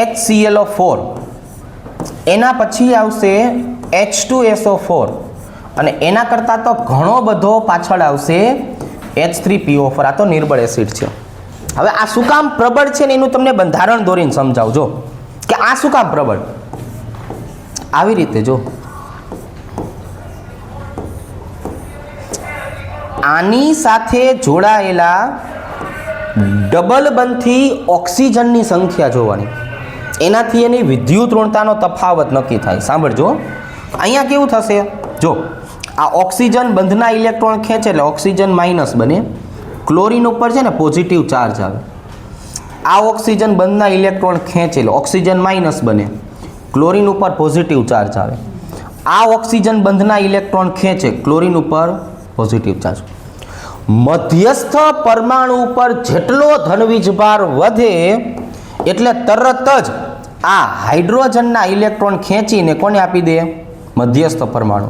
HClO4, એના પછી આવશે H2SO4 અને એના કરતાં તો ઘણો બધો પાછળ આવશે H3PO4. આ તો નિર્બળ એસિડ છે. હવે આ શું કામ પ્રબળ છે ને એનું તમને બંધારણ દોરીને સમજાવજો કે આ શું કામ પ્રબળ. આવી રીતે જો, આની સાથે જોડાયેલા ડબલ બંધથી ઓક્સિજનની સંખ્યા જોવાની, એનાથી એની વિદ્યુત ઋણતાનો તફાવત નક્કી થાય. સાંભળજો, અહીંયા કેવું થશે? જો આ ઓક્સિજન બંધના ઇલેક્ટ્રોન ખેંચે એટલે ઓક્સિજન માઇનસ બને, ક્લોરીન ઉપર છે ને પોઝિટિવ ચાર્જ આવે. આ ઓક્સિજન બંધના ઇલેક્ટ્રોન ખેંચે એટલે ઓક્સિજન માઇનસ બને, ક્લોરીન ઉપર પોઝિટિવ ચાર્જ આવે. આ ઓક્સિજન બંધના ઇલેક્ટ્રોન ખેંચે, ક્લોરીન ઉપર પોઝિટિવ ચાર્જ. મધ્યસ્થ પરમાણુ ઉપર જેટલો ધનવીજભાર વધે એટલે તરત જ આ હાઇડ્રોજનના ઇલેક્ટ્રોન ખેંચીને કોને આપી દે? મધ્યસ્થ પરમાણુ.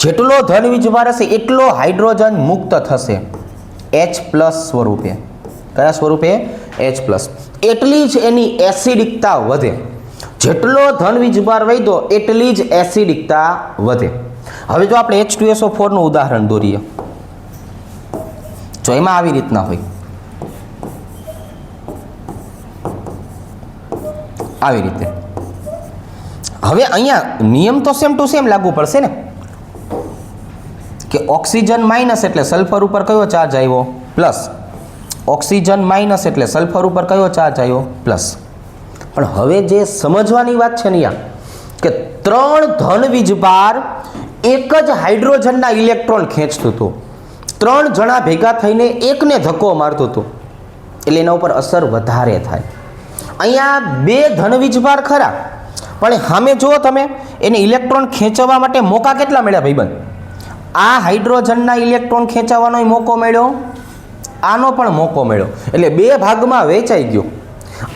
જેટલો ધનવીજભાર હશે એટલો હાઇડ્રોજન મુક્ત થશે H+ સ્વરૂપે. કયા સ્વરૂપે? H+. એટલી જ એની એસિડિકતા વધે. જેટલો ધનવીજભાર વધ્યો એટલી જ એસિડિકતા વધે. હવે જો આપણે H2SO4 નું ઉદાહરણ દોરીએ, જો એમાં આવી રીતના હોય, આવી રીતે. હવે અહીંયા નિયમ તો સેમ ટુ સેમ લાગુ પડશે ને કે ઓક્સિજન માઇનસ એટલે સલ્ફર ઉપર કયો ચાર્જ આવ્યો? પ્લસ, ઓક્સિજન માઇનસ એટલે સલ્ફર ઉપર કયો ચાર્જ આવ્યો? પ્લસ. પણ હવે જે સમજવાની વાત છે ને કે 3 ધન વીજભાર એક જ હાઇડ્રોજનના ઇલેક્ટ્રોન ખેંચતું હતું, 3 જણા ભેગા થઈને એકને ધક્કો મારતું હતું, એટલે એના ઉપર અસર વધારે થાય. અહીંયા 2 ધન વીજભાર ખરા, પણ સામે જુઓ તમે, એને ઇલેક્ટ્રોન ખેંચવા માટે મોકા કેટલા મળ્યા ભાઈબંધ? આ હાઇડ્રોજનના ઇલેક્ટ્રોન ખેંચવાનો મોકો મળ્યો, આનો પણ મોકો મળ્યો, એટલે 2 ભાગમાં વેચાઈ ગયો.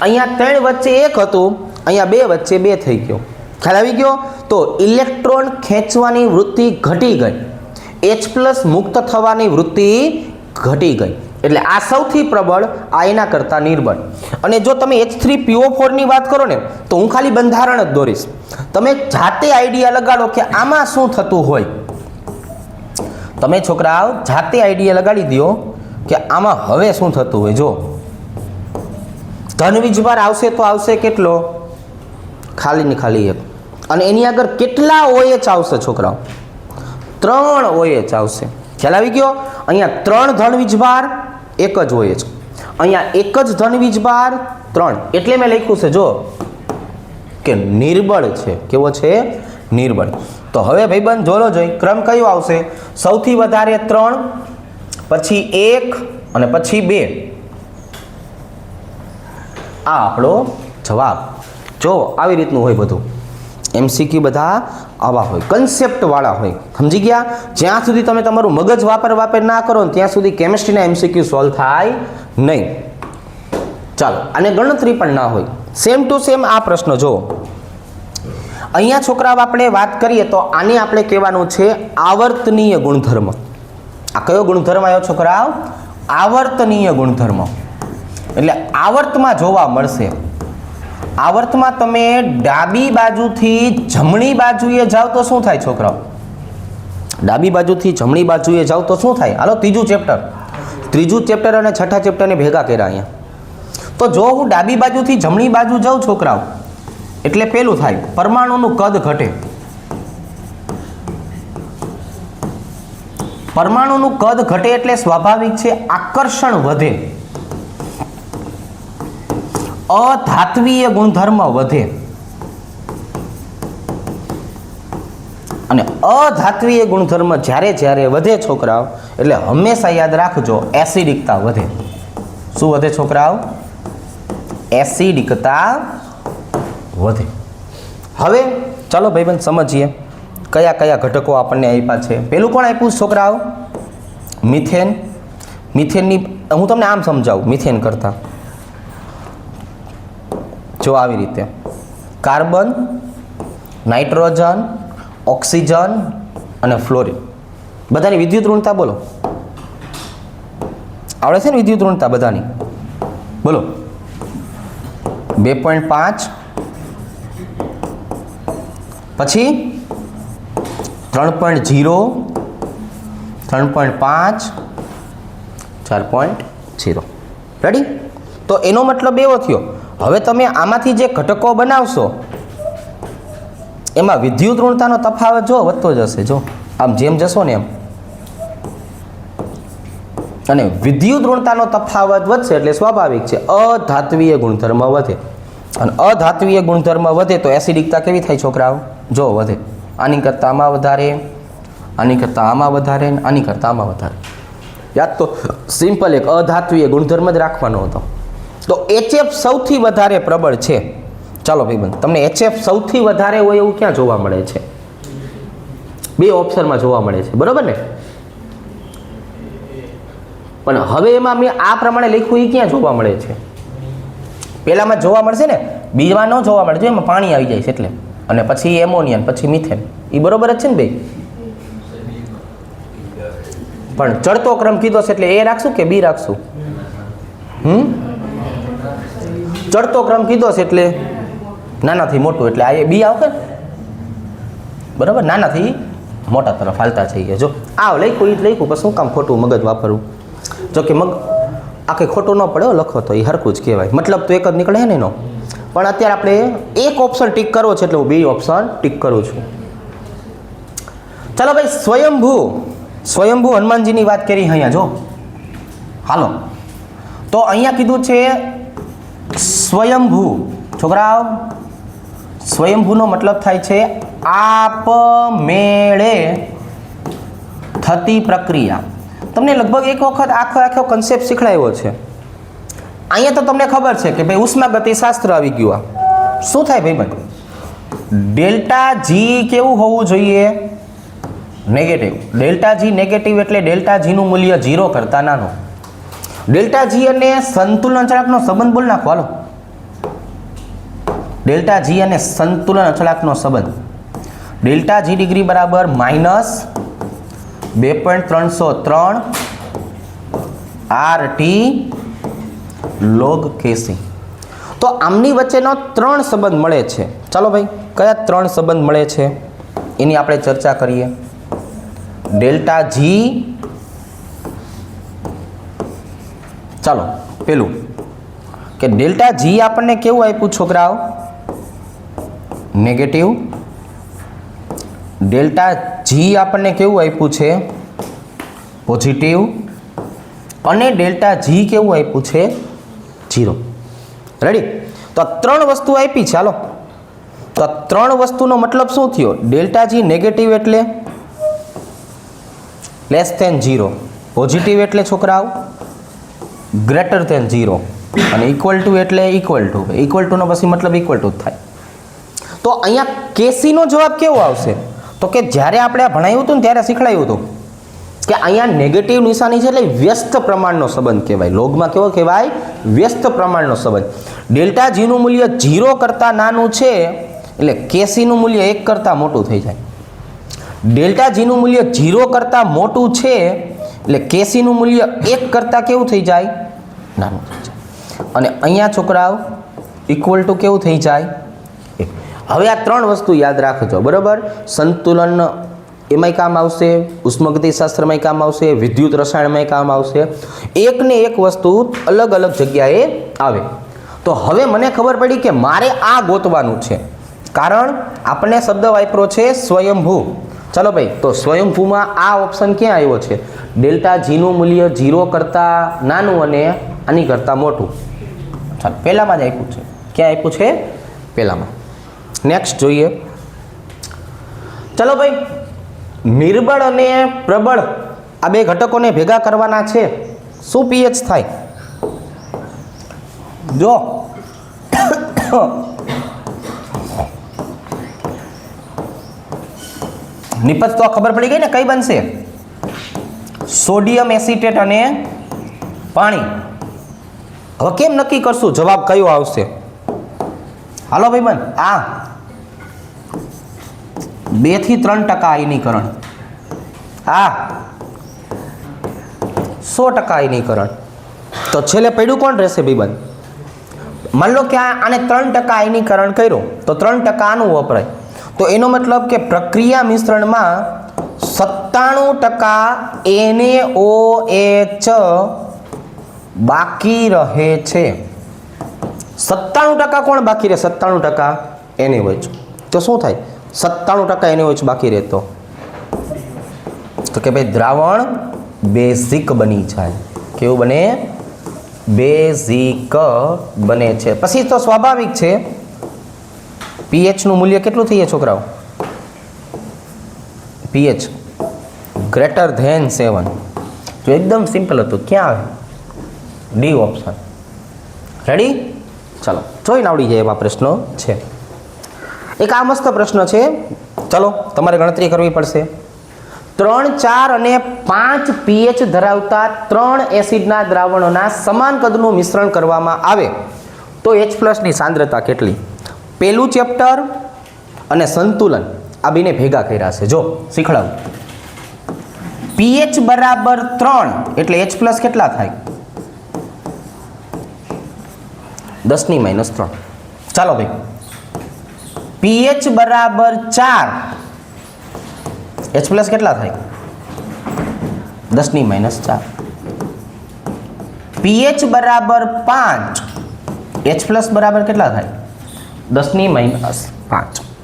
અહીંયા 3 વચ્ચે 1 હતું, અહીંયા 2 વચ્ચે 2 થઈ ગયો. ખ્યાલ આવી ગયો? તો ઇલેક્ટ્રોન ખેંચવાની વૃત્તિ ઘટી ગઈ, H+ મુક્ત થવાની વૃત્તિ ઘટી ગઈ. એટલે આ સૌથી પ્રબળ, આ એના કરતાં નિર્બળ. અને જો તમે H3PO4 ની વાત કરો ને, તો હું ખાલી બંધારણ જ દોરીશ, તમે જાતે આઈડિયા લગાડો કે આમાં શું થતું હોય. તમે છોકરાઓ જાતે આઈડિયા લગાડી દો કે આમાં હવે શું થતું હોય. જો ધન વીજભાર આવશે તો આવશે કેટલો? ખાલી ને ખાલી 1. અને એની આગળ કેટલા OH આવશે છોકરાઓ? 3 OH આવશે. ખ્યાલ આવી ગયો? અહીંયા 3 ધન વીજભાર, 1 જ OH. અહીંયા 1 જ ધન વીજભાર, 3. એટલે મેં લખ્યું છે જો કે નિર્બળ છે. કેવો છે? નિર્બળ. તો હવે ભાઈબંધ જોલો જોઈ ક્રમ કયો આવશે? સૌથી વધારે 3, પછી 1 અને પછી 2. આ આપણો જવાબ. જો આવી રીતનું હોય બધું. MCQ બધા આવા હોય, કન્સેપ્ટ વાળા હોય. સમજી ગયા? જ્યાં સુધી તમે તમારું મગજ વાપર ના કરો ને ત્યાં સુધી કેમિસ્ટ્રીના MCQ સોલ્વ થાય નહીં. ચાલો, અને ગણતરી પણ ના હોય. સેમ ટુ સેમ આ પ્રશ્ન જો અહીંયા છોકરાઓ આપણે વાત કરીએ તો આને આપણે કહેવાનું છે આવર્તનીય ગુણધર્મ. આ કયો ગુણધર્મ આવ્યો છોકરાઓ? આવર્તનીય ગુણધર્મ. એટલે આવર્તમાં જોવા મળશે. આવર્તમાં તમે ડાબી બાજુથી જમણી બાજુએ જાઓ તો શું થાય છોકરાઓ? ડાબી બાજુથી જમણી બાજુએ જાઓ તો શું થાય? હાલો, ત્રીજું ચેપ્ટર અને છઠ્ઠા ચેપ્ટરને ભેગા કર્યા અહીંયા. તો જો હું ડાબી બાજુથી જમણી બાજુ જાઉં છોકરાઓ, એટલે પેલું થાય, પરમાણુનું કદ ઘટે. પરમાણુનું કદ ઘટે એટલે સ્વાભાવિક છે આકર્ષણ વધે, અધાત્વીય ગુણધર્મ વધે. અને અધાત્વીય ગુણધર્મ જ્યારે વધે છોકરાઓ, એટલે હંમેશા યાદ રાખજો એસિડિકતા વધે. શું વધે છોકરાઓ? એસિડિકતા વધે. હવે ચાલો ભાઈબંધ સમજીએ કયા કયા ઘટકો આપણને આપ્યા છે. પેલું કોણ આપ્યું છોકરાઓ? મિથેન. મિથેનની હું તમને આમ સમજાવું મિથેન કરતા. જો આવી રીતે કાર્બન, નાઇટ્રોજન, ઓક્સિજન અને ફ્લોરિન, બધાની વિદ્યુત ઋણતા બોલો. આવડે છે ને વિદ્યુત ઋણતા બધાની? બોલો. 2.5, પછી 3.0, 3.5, 4.0. રેડી? તો એનો મતલબ એવો થયો, હવે તમે આમાંથી જે ઘટકો બનાવશો એમાં વિદ્યુત ઋણતાનો તફાવત જો વધતો જશે. જો આમ જેમ જશો ને એમ, અને વિદ્યુત ઋણતાનો તફાવત વધશે એટલે સ્વાભાવિક છે અધાત્વીય ગુણધર્મ વધે. અને અધાત્વીય ગુણધર્મ વધે તો એસિડિકતા કેવી થાય છોકરાઓ? જો વધે. આની કરતાં આમાં વધારે, આની કરતાં આમાં વધારે, આની કરતાં આમાં વધારે. યાદ તો સિમ્પલ એક અધાત્વીય ગુણધર્મ જ રાખવાનો હતો. તો HF સૌથી વધારે પ્રબળ છે. ચાલો ભાઈબંધ, તમને HF સૌથી વધારે હોય એવું ક્યાં જોવા મળે છે? 2 ઓપ્શનમાં જોવા મળે છે, બરોબર ને? પણ હવે એમાં મેં આ પ્રમાણે લખ્યું એ ક્યાં જોવા મળે છે? પહેલામાં જોવા મળશે ને, બીજામાં ન જોવા મળે. જો એમાં પાણી આવી જાય છે એટલે, અને પછી એમોનિયા, પછી મિથેન. એ બરોબર જ છે ને ભાઈ? પણ ચડતો ક્રમ કીધો છે એટલે A રાખશું કે B રાખશું? ચડતો ક્રમ કીધો છે એટલે નાનાથી મોટું, એટલે આ B આવશે ને, બરાબર? નાનાથી મોટા તરફ હાલતા જઈએ. જો આવ લખ્યું એ જ લખ્યું, પછી શું કામ ખોટું મગજ વાપરવું? જો કે આખે ખોટું ન પડે લખો તો એ હરખું જ કહેવાય. મતલબ તો એક જ નીકળે છે ને એનો. પણ અત્યારે આપણે એક ઓપ્શન ટીક કરવો છે એટલે હું B ઓપ્શન ટીક કરું છું. ચાલો ભાઈ, સ્વયંભૂ હનુમાનજીની વાત કરી અહીંયા. જો હાલો, તો અહીંયા કીધું છે સ્વયંભૂ. છોકરાઓ, સ્વયંભૂનો મતલબ થાય છે આપમેળે થતી પ્રક્રિયા. તમને લગભગ એક વખત આખો કન્સેપ્ટ શીખડાવ્યો છે. અહીંયા તો તમને ખબર છે કે ભાઈ ઉષ્માગતિશાસ્ત્ર આવી ગયું. આ શું થાય ભાઈ? ડેલ્ટા જી કેવું હોવું જોઈએ? નેગેટિવ. ડેલ્ટા જી નેગેટિવ એટલે ડેલ્ટા જીનું મૂલ્ય 0 કરતાં નાનું. ડેલ્ટા જી અને સંતુલન અચળાંકનો સંબંધ બોલ નાખો. હાલો, ડેલ્ટા જી અને સંતુલન અચળાંકનો સંબંધ. ડેલ્ટા જી ડિગ્રી બરાબર -2.303 RT log Kc. તો આમની વચ્ચેનો 3 સંબંધ મળે છે. ચાલો ભાઈ, કયા 3 સંબંધ મળે છે એની આપણે ચર્ચા કરીએ. ડેલ્ટા જી, ચાલો પેલું કે ડેલ્ટા જી આપણને કેવું આપ્યું છોકરાઓ? નેગેટિવ. ડેલ્ટા જી આપણને કેવું આપ્યું છે? પોઝિટિવ. અને ડેલ્ટા જી કેવું આપ્યું છે? 0. રેડી? તો આ 3 વસ્તુ આપી છે. હાલો, તો આ 3 વસ્તુનો મતલબ શું થયો? ડેલ્ટા જી નેગેટિવ એટલે <0, પોઝિટિવ એટલે છોકરાઓ >0, અને ઇક્વલ ટુ એટલે ઇક્વલ ટુનો પછી મતલબ ઇક્વલ ટુ જ થાય. તો અહીંયા કેસીનો જવાબ કેવો આવશે? તો કે જ્યારે આપણે આ ભણાવ્યું હતું ને ત્યારે શીખડાયું હતું કે અહીંયા નેગેટિવ નિશાની છે એટલે વ્યસ્ત પ્રમાણનો સંબંધ કહેવાય. લોગમાં કેવો કહેવાય? વ્યસ્ત પ્રમાણનો સંબંધ. ડેલ્ટા જીનું મૂલ્ય 0 કરતાં નાનું છે એટલે કેસીનું મૂલ્ય 1 કરતાં મોટું થઈ જાય. ડેલ્ટા જીનું મૂલ્ય 0 કરતાં મોટું છે એટલે કેસીનું મૂલ્ય 1 કરતાં કેવું થઈ જાય? નાનું થઈ જાય. અને અહીંયા છોકરાઓ ઇક્વલ ટુ કેવું થઈ જાય? 1. હવે આ 3 વસ્તુ યાદ રાખજો, બરાબર? સંતુલન એમાંય કામ આવશે, ઉષ્માગતિશાસ્ત્રમાંય કામ આવશે, વિદ્યુત રસાયણમાંય કામ આવશે. એક ને એક વસ્તુ અલગ અલગ જગ્યાએ આવે. તો હવે મને ખબર પડી કે મારે આ ગોતવાનું છે, કારણ આપણને શબ્દ વાપરો છે સ્વયંભૂ. ચાલો ભાઈ, તો સ્વયંભૂમાં આ ઓપ્શન ક્યાં આવ્યો છે? ડેલ્ટા જીનું મૂલ્ય 0 કરતાં નાનું અને આની કરતાં મોટું. ચાલો, પહેલામાં જ આપ્યું છે. ક્યાં આપ્યું છે? પહેલામાં. નેક્સ્ટ જોઈએ. ચાલો ભાઈ, નિર્બળ અને પ્રબળ આ બે ઘટકોને ભેગા કરવાના છે. શું પીએચ થાય? જો નિપજ તો ખબર પડી ગઈ ને કઈ બનશે? સોડિયમ એસિટેટ અને પાણી. હવે કેમ નક્કી કરશું જવાબ કયો આવશે? હાલો ભાઈ બન, આ 2 થી 3% આયનીકરણ, આ 100% આયનીકરણ. તો છેલ્લે પડ્યું કોણ રહેશે ભાઈ બન? માન લો કે આને 3% આયનીકરણ કર્યો તો 3% આનું વપરાય. તો એનો મતલબ કે પ્રક્રિયા મિશ્રણમાં 97% NaOH બાકી રહે છે. 97% કોણ બાકી રહે? 97% NaOH. તો શું થાય? 97% NaOH બાકી રહેતો તો કે ભાઈ દ્રાવણ બેઝિક બની જાય. કેવું બને? બેઝિક બને છે. પછી તો સ્વાભાવિક છે pH નું મૂલ્ય કેટલું થઈએ છોકરાઓ? pH >7. તો એકદમ સિમ્પલ હતું. ક્યાં આવે? D option. રેડી? ચાલો, જોઈને આવડી જાય એવા પ્રશ્નો છે. એક આ મસ્ત પ્રશ્ન છે, ચલો તમારે ગણતરી કરવી પડશે. 3, 4 અને 5 pH ધરાવતા 3 એસિડના દ્રાવણોના સમાન કદનું મિશ્રણ કરવામાં આવે તો H+ ની સાંદ્રતા કેટલી? પહેલું ચેપ્ટર અને સંતુલન આ બેને ભેગા કર્યા છે. જો શીખડાવું. pH બરાબર 3 એટલે H+ કેટલા થાય? 10⁻³ ચાલો ભાઈ, pH બરાબર 4 H+ કેટલા થાય? 10⁻⁴. pH બરાબર 5 H+ બરાબર કેટલા થાય? 10⁻⁵.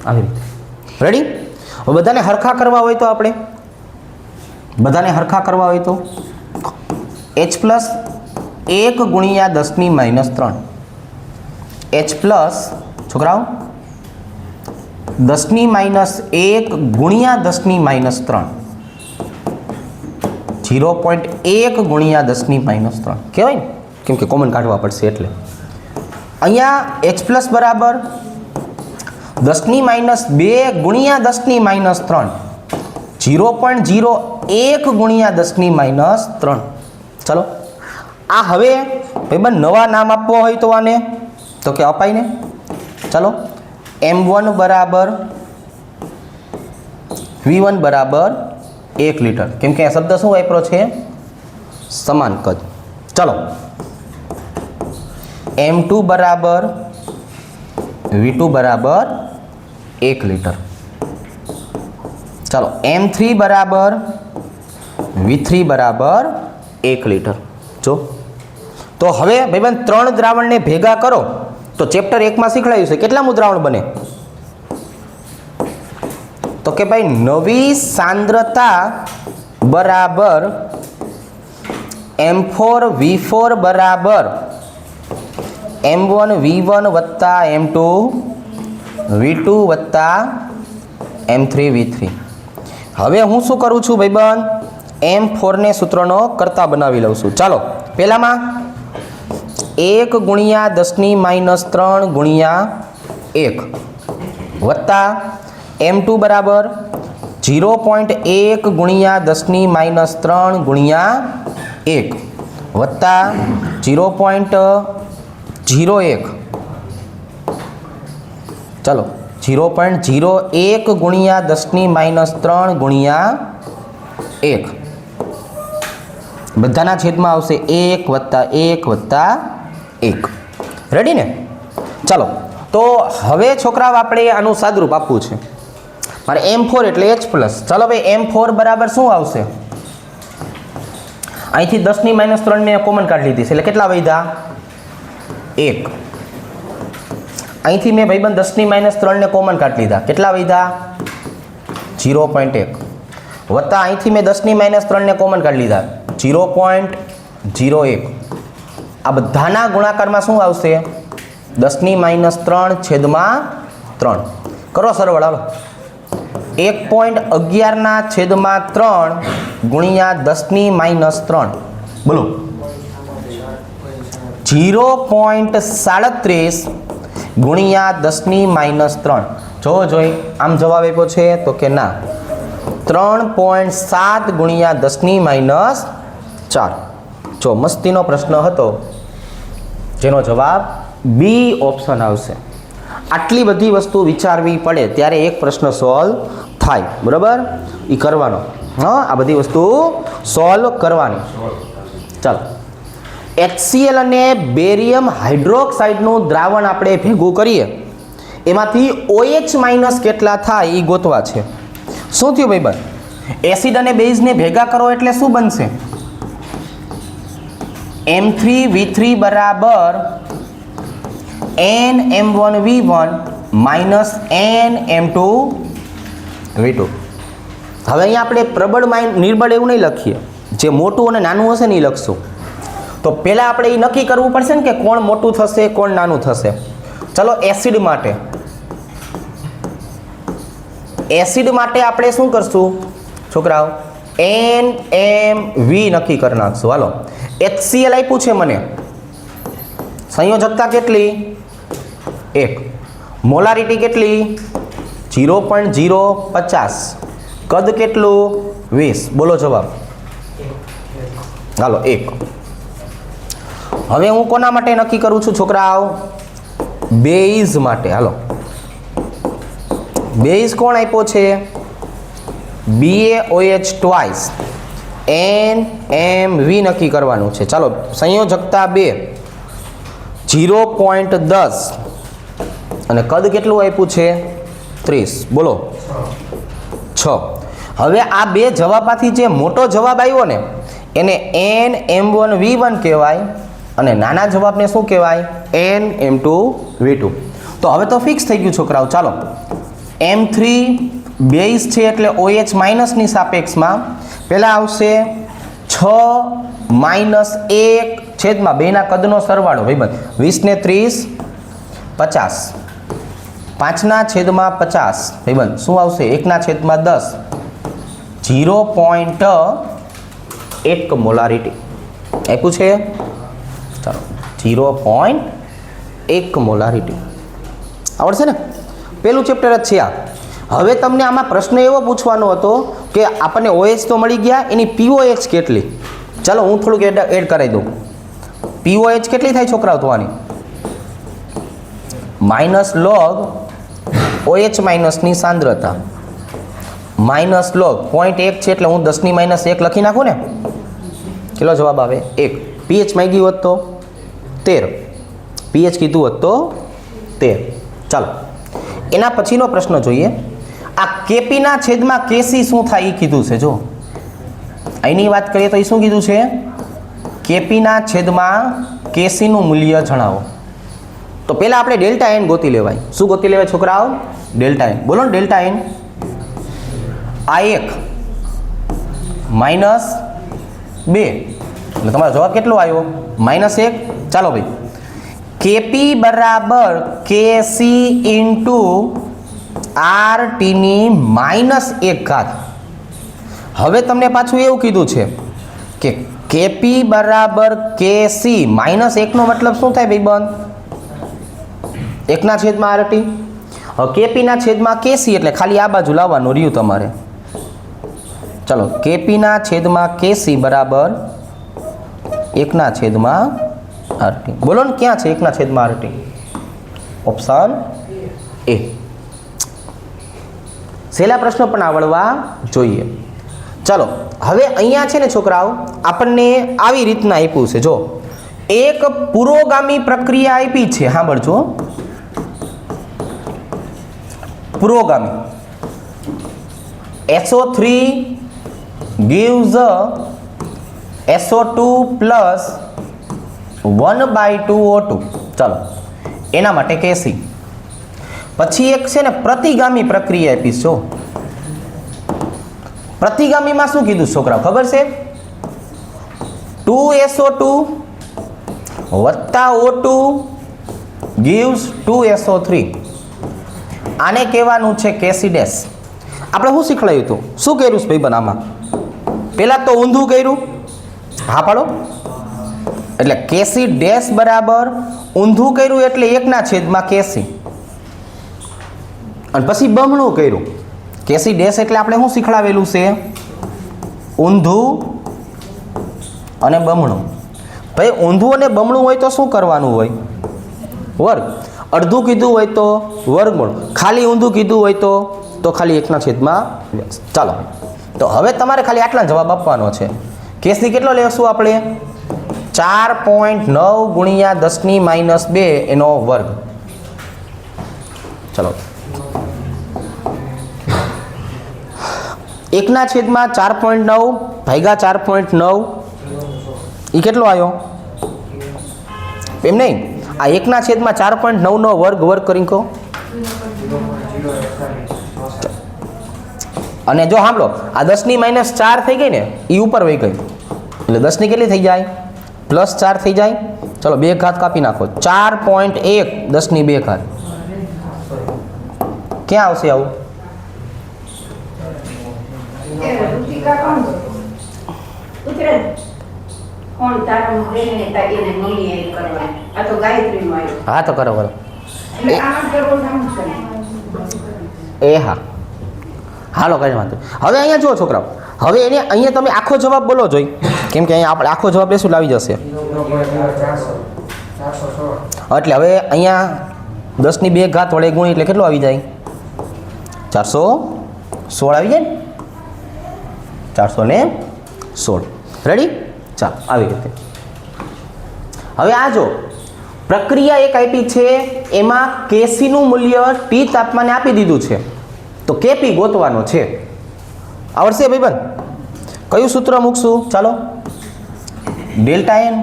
આવી રીતે. રેડી? હવે બધાને હરખા કરવા હોય તો આપણે બધાને હરખા કરવા હોય તો H+ 1 ગુણ્યા 10⁻³ h પ્લસ છોકરાઓ 10⁻1 ગુણ્યા 10⁻3 0.1 ગુણ્યા 10⁻3 કહેવાય ને, કેમ કે કોમન કાઢવા પડશે એટલે. અહીંયા h પ્લસ બરાબર 10⁻2 ગુણ્યા 10⁻3 0.01 ગુણ્યા 10⁻3. ચલો આ હવે ભાઈબંધ નવા નામ આપવો હોય તો આને તો કે અપાય ને. ચલો m1 બરાબર v1 બરાબર 1 લીટર, કેમ કે આ શબ્દ શું વાપરો છે? સમાન કદ. ચલો m2 બરાબર v2 બરાબર 1 લીટર. ચાલો m3 બરાબર v3 બરાબર 1 લીટર. જો તો હવે ભાઈબંધ 3 દ્રાવણને ભેગા કરો તો ચેપ્ટર 1 માં શીખવાડ્યું છે કેટલામું દ્રાવણ બને? તો કે ભાઈ નવી સાંદ્રતા બરાબર m4v4 બરાબર m1v1 વત્તા m2v2 વત્તા m3v3. હવે હું શું કરું છું ભાઈબંધ? m4 ને સૂત્રનો કરતા બનાવી લઉં છું. ચાલો પહેલામાં 1 ગુણ્યા 10⁻³ ગુણ્યા 1 વત્તા m2 બરાબર 0.1 ગુણ્યા 10⁻³ ગુણ્યા 1 વત્તા 0.01 ચાલો 0.01 ગુણ્યા 10⁻³ ગુણ્યા 1 બધાના છેદમાં આવશે 1 વત્તા 1 વત્તા 1. રેડી ને? ચાલો તો હવે છોકરાઓ આપણે આનું સાદરૂપ આપવું છે. મારે m4 એટલે h પ્લસ. ચાલો ભાઈ m4 બરાબર શું આવશે? અહીંથી 10⁻³ મેં કોમન કાઢી લીધી છે એટલે કેટલા વધ્યા? 1. અહીંથી મેં ભાઈબંધ 10⁻³ ને કોમન કાઢી લીધા, કેટલા વધ્યા? 0.1 વત્તા અહીંથી મેં 10⁻³ ને કોમન કાઢી લીધા 0.01. આ બધાના ગુણાકારમાં શું આવશે? 10⁻³ કરો સરવાળો. 1.11/3 ગુણ્યા 10⁻³ બોલો 0.37 ગુણ્યા 10⁻³ જોઈ આમ જવાબ આપ્યો છે તો કે ના 3.7 ગુણ્યા 10⁻⁴. જો મસ્તીનો પ્રશ્ન હતો જેનો જવાબ બી ઓપ્શન આવશે. આટલી બધી વસ્તુ વિચારવી પડે ત્યારે એક પ્રશ્ન સોલ્વ થાય, બરાબર? એ કરવાનો. હા, આ બધી વસ્તુ સોલ્વ કરવાની. ચાલો HCl અને બેરિયમ હાઇડ્રોક્સાઇડનું દ્રાવણ આપણે ભેગું કરીએ એમાંથી OH- કેટલા થાય એ ગોતવા છે. શું થયું ભાઈ? એસિડ અને બેઝને ભેગા કરો એટલે શું બનશે? m3v3 બરાબર nm1v1 nm2v2. હવે અહીંયા આપણે પ્રબળ નિર્બળ એવું નહીં લખીએ, જે મોટું અને નાનું હશે ને એ લખશું. તો પહેલાં આપણે એ નક્કી કરવું પડશે ને કે કોણ મોટું થશે કોણ નાનું થશે. ચલો એસિડ માટે આપણે શું કરશું છોકરાઓ? nmv નક્કી કરી નાખશું. હાલો HCl આપ્યું છે મને, સંયોજકતા કેટલી? 1. મોલારિટી કેટલી? 0.050. કદ કેટલું? 20. બોલો જવાબ. હાલો 1. હવે હું કોના માટે નક્કી કરું છું છોકરાઓ? બેઝ માટે. હાલો બેઝ કોણ આપ્યો છે? BaOH ટ્વાઇસ nmv નક્કી કરવાનું છે. ચાલો સંયોજકતા 2 0.10 અને કદ કેટલું આપ્યું છે? 30. બોલો 6. હવે આ બે જવાબમાંથી જે મોટો જવાબ આવ્યો ને એને nm1v1 કહેવાય અને નાના જવાબને શું કહેવાય? nm2v2. તો હવે તો ફિક્સ થઈ ગયું છોકરાઓ. ચાલો m3 બેઝ છે એટલે OH- ની સાપેક્ષમાં પહેલાં આવશે 6 - 1 છેદમાં બેના કદનો સરવાળો ભાઈબંધ 20 ને 30 50 5ના છેદમાં 50 ભાઈબંધ શું આવશે 1ના છેદમાં 10 0.1 મોલારિટી આપ્યું છે ચાલો 0.1 મોલારિટી આવડશે ને પહેલું ચેપ્ટર જ છે આ હવે તમને આમાં પ્રશ્ન એવો પૂછવાનો હતો કે આપણને OH તો મળી ગયા એની POH કેટલી ચાલો હું થોડુંક એડ કરાવી દઉં POH કેટલી થાય છોકરાઓ થવાની માઇનસ લોગ OH માઇનસની સાંદ્રતા માઇનસ લોગ 0.1 છે એટલે હું 10 ની -1 લખી નાખું ને કેટલો જવાબ આવે 1 pH માંગ્યું હોત તો 13 pH કીધું હોત તો 13 ચાલો એના પછીનો પ્રશ્ન જોઈએ આ કેપીના છેદમાં કેસી શું થાય એ કીધું છે જો અહીંની વાત કરીએ તો એ શું કીધું છે કેપીના છેદમાં કેસીનું મૂલ્ય જણાવો તો પહેલા આપણે ડેલ્ટા એન ગોતી લેવાય શું ગોતી લેવાય છોકરાઓ ડેલ્ટા એન બોલો ને ડેલ્ટા એન આ 1 માઇનસ 2 એટલે તમારો જવાબ કેટલો આવ્યો -1 ચાલો ભાઈ કેપી બરાબર કેસી ઇન્ટુ RT ની -1 ઘાત હવે તમને પાછું એવું કીધું છે કે કેપી બરાબર કેસી -1 નો મતલબ શું થાય ભાઈબંધ 1ના છેદમાં RT હવે કેપીના છેદમાં કેસી એટલે ખાલી આ બાજુ લાવવાનું રહ્યું તમારે ચલો કેપીના છેદમાં કેસી બરાબર 1ના છેદમાં RT બોલો ને ક્યાં છે 1ના છેદમાં RT ઓપ્શન એ છેલ્લા પ્રશ્ન પણ આવડવા જોઈએ ચલો હવે અહીંયા છે ને છોકરાઓ આપણને આવી રીતના આપ્યું છે જો એક પુરોગામી પ્રક્રિયા આપી છે સાંભળજો પુરોગામી SO3 gives SO2 plus 1/2 O2 ચાલો એના માટે કેસી પછી એક છે ને પ્રતિગામી પ્રક્રિયા આપી છો પ્રતિગામીમાં શું કીધું છોકરાઓ ખબર છે 2SO2 વત્તા O2 gives 2SO3 આને કહેવાનું છે કેસી ડેશ આપણે શું શીખવાડ્યું હતું શું કર્યું છે ભાઈ બનામાં પહેલા તો ઊંધું કર્યું હા પાડો એટલે કેસી ડેશ બરાબર ઊંધું કર્યું એટલે 1ના છેદમાં કેસી અને પછી બમણું કર્યું કેસી ડેશ એટલે આપણે શું શીખવાડેલું છે ઊંધું અને બમણું ભાઈ ઊંધું અને બમણું હોય તો શું કરવાનું હોય વર્ગ અડધું કીધું હોય તો વર્ગમૂળ ખાલી ઊંધું કીધું હોય તો ખાલી 1ના છેદમાં ચાલો તો હવે તમારે ખાલી આટલા જવાબ આપવાનો છે કેસી કેટલો લેશું આપણે 4.9 ગુણ્યા 10 ની -2 એનો વર્ગ ચલો 1ના છેદમાં 4.9 ભાગ્યા 4.9 એ કેટલો આવ્યો એમ નહીં આ 1ના છેદમાં 4.9 નો વર્ગ કરી કહો અને જો સાંભળો આ 10 ની -4 થઈ ગઈ ને એ ઉપર વહી ગઈ એટલે 10 ની કેટલી થઈ જાય +4 થઈ જાય ચલો 2 ઘાત કાપી નાખો 4.1 10 ની 2 ઘાત ક્યાં આવશે આવું હા તો કરો એ હા હાલો કઈ વાંધો હવે અહીંયા જુઓ છોકરાઓ હવે એને અહીંયા તમે આખો જવાબ બોલો જોઈ કેમ કે અહીંયા આપણે આખો જવાબ લેશું લાવી જશે એટલે હવે અહીંયા 10 ની 2 ઘાત વડે ગુણી એટલે કેટલું આવી જાય 416 આવી જાય ને 416 રેડી ચાલો આવી રીતે હવે આ જો પ્રક્રિયા એક આપી છે એમાં કેસીનું મૂલ્ય T તાપમાને આપી દીધું છે તો કેપી ગોતવાનો છે આવડશે ભાઈબંધ કયું સૂત્ર મૂકશું ચાલો ડેલ્ટા એન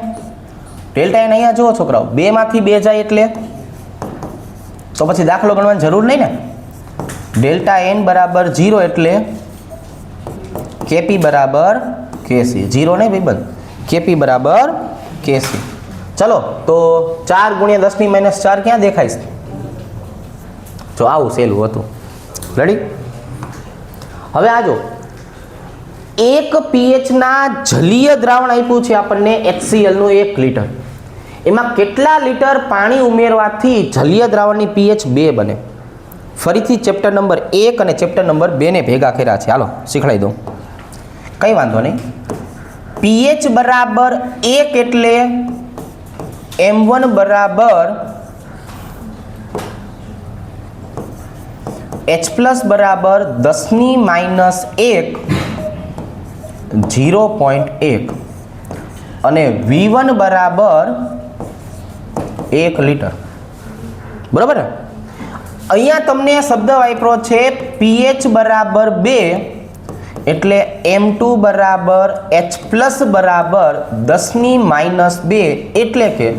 અહીંયા જુઓ છોકરાઓ 2 માંથી 2 જાય એટલે તો પછી દાખલો ગણવાની જરૂર નહીં ને ડેલ્ટા એન બરાબર 0 એટલે કેપી બરાબર કેસી 0 નહીં ભાઈબંધ કેપી બરાબર કેસી. ચલો તો 4 ગુણ્યા 10 ની -4 ક્યાં દેખાય છે? જો આવું સહેલું હતું. રેડી? હવે આ જો એક pH ના જલીય દ્રાવણ આપ્યું છે આપણને HCl નું 1 લીટર. એમાં કેટલા લીટર પાણી ઉમેરવાથી જલીય દ્રાવણની pH 2 બને? ફરીથી ચેપ્ટર નંબર 1 અને ચેપ્ટર નંબર 2 ને ભેગા કર્યા છે. હાલો શીખવાડી દઉં, કંઈ વાંધો નહીં. pH બરાબર 1 એટલે M1 બરાબર H+ બરાબર 10 ની -1 0.1 અને V1 બરાબર 1 લીટર. બરાબર ને? અહીંયા તમને શબ્દ વાપરો છે pH બરાબર 2 એટલે M2 બરાબર H+ બરાબર 10 ની -2 એટલે કે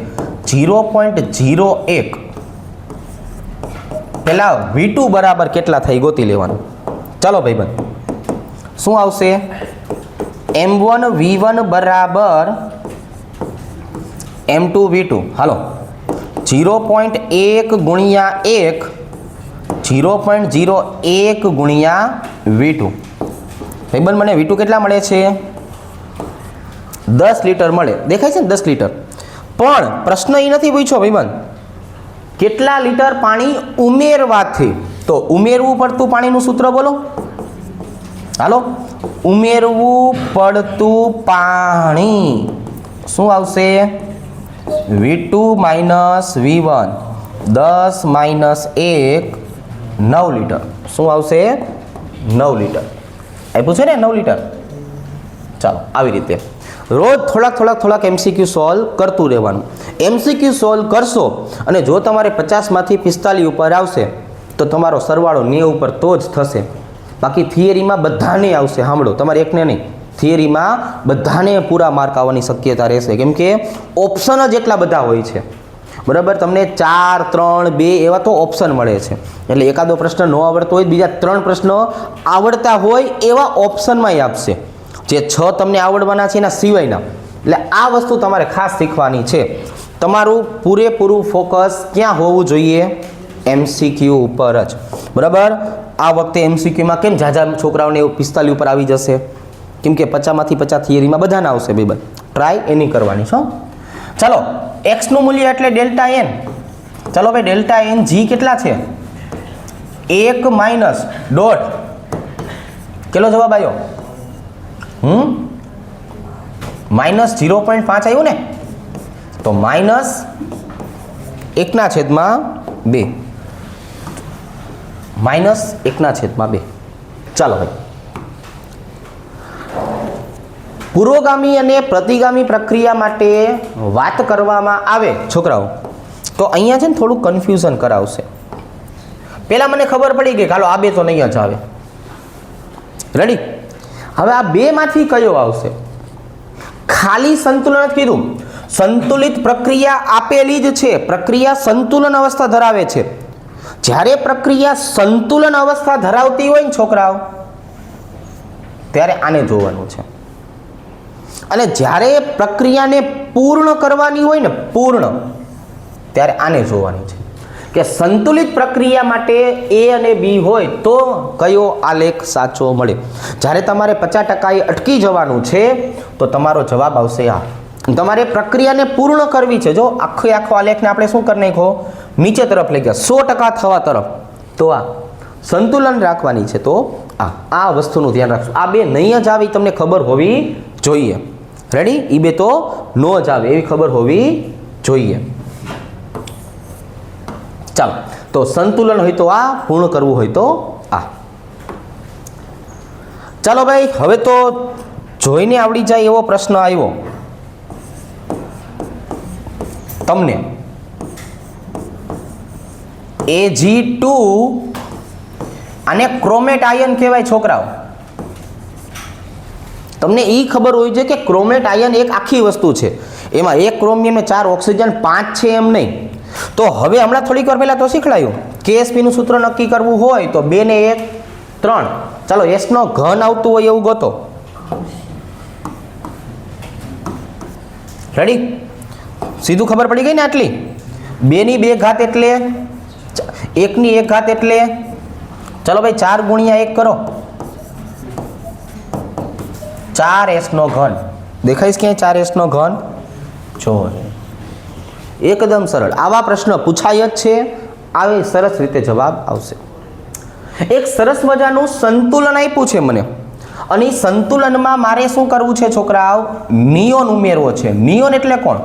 0.01. પેલા V2 બરાબર કેટલા થઈ ગોતી લેવાનું. ચાલો ભાઈબંધ, શું આવશે? M1 V1 બરાબર M2 V2. હાલો 0.1 ગુણ્યા 1 0.01 ગુણ્યા V2. ભાઈબંધ મને V2 કેટલા મળે છે? 10 લીટર મળે. દેખાય છે ને 10 લીટર. પણ પ્રશ્ન એ નથી પૂછ્યો ભાઈબંધ કેટલા લીટર પાણી ઉમેરવાથી. તો ઉમેરવું પડતું પાણીનું સૂત્ર બોલો. હાલો, ઉમેરવું પડતું પાણી શું આવશે? V2 V1 10 -1 9 litre. શું આવશે? 9 લીટર. આપ્યું છે ને 9 લીટર. ચાલો આવી રીતે રોજ થોડાક MCQ સોલ્વ કરતું રહેવાનું. MCQ સોલ્વ કરશો અને જો તમારે 50 માંથી 45 ઉપર આવશે તો તમારો સરવાળો 90 ઉપર તો જ થશે. બાકી થિયરીમાં બધાને આવશે. સાંભળો, તમારે એકને નહીં, થિયરીમાં બધાને પૂરા માર્ક આવવાની શક્યતા રહેશે, કેમ કે ઓપ્શન જ એટલા બધા હોય છે. બરાબર? તમને 4, 3, 2 એવા તો ઓપ્શન મળે છે. એટલે એકાદો પ્રશ્ન ન આવડતો હોય, બીજા 3 પ્રશ્નો આવડતા હોય એવા ઓપ્શનમાં આપશે. જે 6 તમને આવડવાના છે એના સિવાયના. એટલે આ વસ્તુ તમારે ખાસ શીખવાની છે. તમારું પૂરેપૂરું ફોકસ ક્યાં હોવું જોઈએ? MCQ ઉપર જ. બરાબર? આ વખતે MCQમાં કેમ ઝાઝા છોકરાઓને 45 ઉપર આવી જશે? કેમ કે 50 માંથી 50 થિયરીમાં બધાને આવશે. ભાઈ ટ્રાય એની કરવાની છો. ચાલો, x નું મૂલ્ય એટલે ડેલ્ટા n. ચાલો ભાઈ, ડેલ્ટા n g કેટલા છે? 1 માઇનસ ડોટ. કેટલો જવાબ આવ્યો? માઇનસ 0.5 આવ્યું ને? તો માઇનસ 1/2. માઇનસ 1/2. ચાલો ભાઈ, પુરોગામી અને પ્રતિગામી પ્રક્રિયા માટે વાત કરવામાં આવે છોકરાઓ તો અહીંયા છે ને થોડું કન્ફ્યુઝન કરાવશે. પહેલા મને ખબર પડી ગઈ, હાલો આ બે તો નહીં જ આવે. રેડી? હવે આ બે માંથી કયો આવશે? ખાલી સંતુલન જ કીધું. સંતુલિત પ્રક્રિયા આપેલી જ છે. પ્રક્રિયા સંતુલન અવસ્થા ધરાવે છે. જ્યારે પ્રક્રિયા સંતુલન અવસ્થા ધરાવતી હોય ને છોકરાઓ, ત્યારે આને જોવાનું છે. અને જ્યારે પ્રક્રિયાને પૂર્ણ કરવાની હોય ને, પૂર્ણ, ત્યારે આને જોવાની છે કે સંતુલિત પ્રક્રિયા માટે A અને B હોય તો કયો આલેખ સાચો મળે. જ્યારે તમારે 50% અટકી જવાનું છે તો તમારો જવાબ આવશે આ. તમારે પ્રક્રિયાને પૂર્ણ કરવી છે. જો આખો આલેખને આપણે શું કરી નાખ્યો? નીચે તરફ લઈ ગયા 100% થવા તરફ. તો આ સંતુલન રાખવાની છે. તો આ વસ્તુનું ધ્યાન રાખજો. આ બે નહીં જ આવી તમને ખબર હોવી જોઈએ. રેડી? એ બે તો નો જ આવે એવી ખબર હોવી જોઈએ. ચાલો, તો સંતુલન હોય તો આ, પૂર્ણ કરવું હોય તો આ. ચાલો ભાઈ, હવે તો જોઈને આવડી જાય એવો પ્રશ્ન આવ્યો તમને. Ag2 આને ક્રોમેટ આયન કહેવાય છોકરાઓ. તમને એ ખબર હોવી જોઈએ કે ક્રોમેટ આયન એક આખી વસ્તુ છે. એમાં 1 ક્રોમિયમ ને 4 ઓક્સિજન 5 છે એમ નહીં. તો હવે હમણાં થોડીક વાર પહેલા તો શીખડાયું KSP નું સૂત્ર નક્કી કરવું હોય તો 2 ને 1 3. ચાલો, S નો ઘન આવતું હોય એવું ગોતો. રેડી? સીધું ખબર પડી ગઈ ને આટલી? 2 ની 2 ઘાત એટલે 1 ની 1 ઘાત એટલે ચલો ભાઈ 4 ગુણ્યા 1 કરો, 4s નો ઘન. દેખાઈશ ક્યાંય 4s નો ઘન? જો એકદમ સરળ. આવા પ્રશ્ન પૂછાય જ છે, આવી સરસ રીતે જવાબ આવશે. એક સરસ મજાનું સંતુલન આપ્યું છે મને, અને એ સંતુલનમાં મારે શું કરવું છે છોકરાઓ? નિયોન ઉમેરવો છે. નિયોન એટલે કોણ?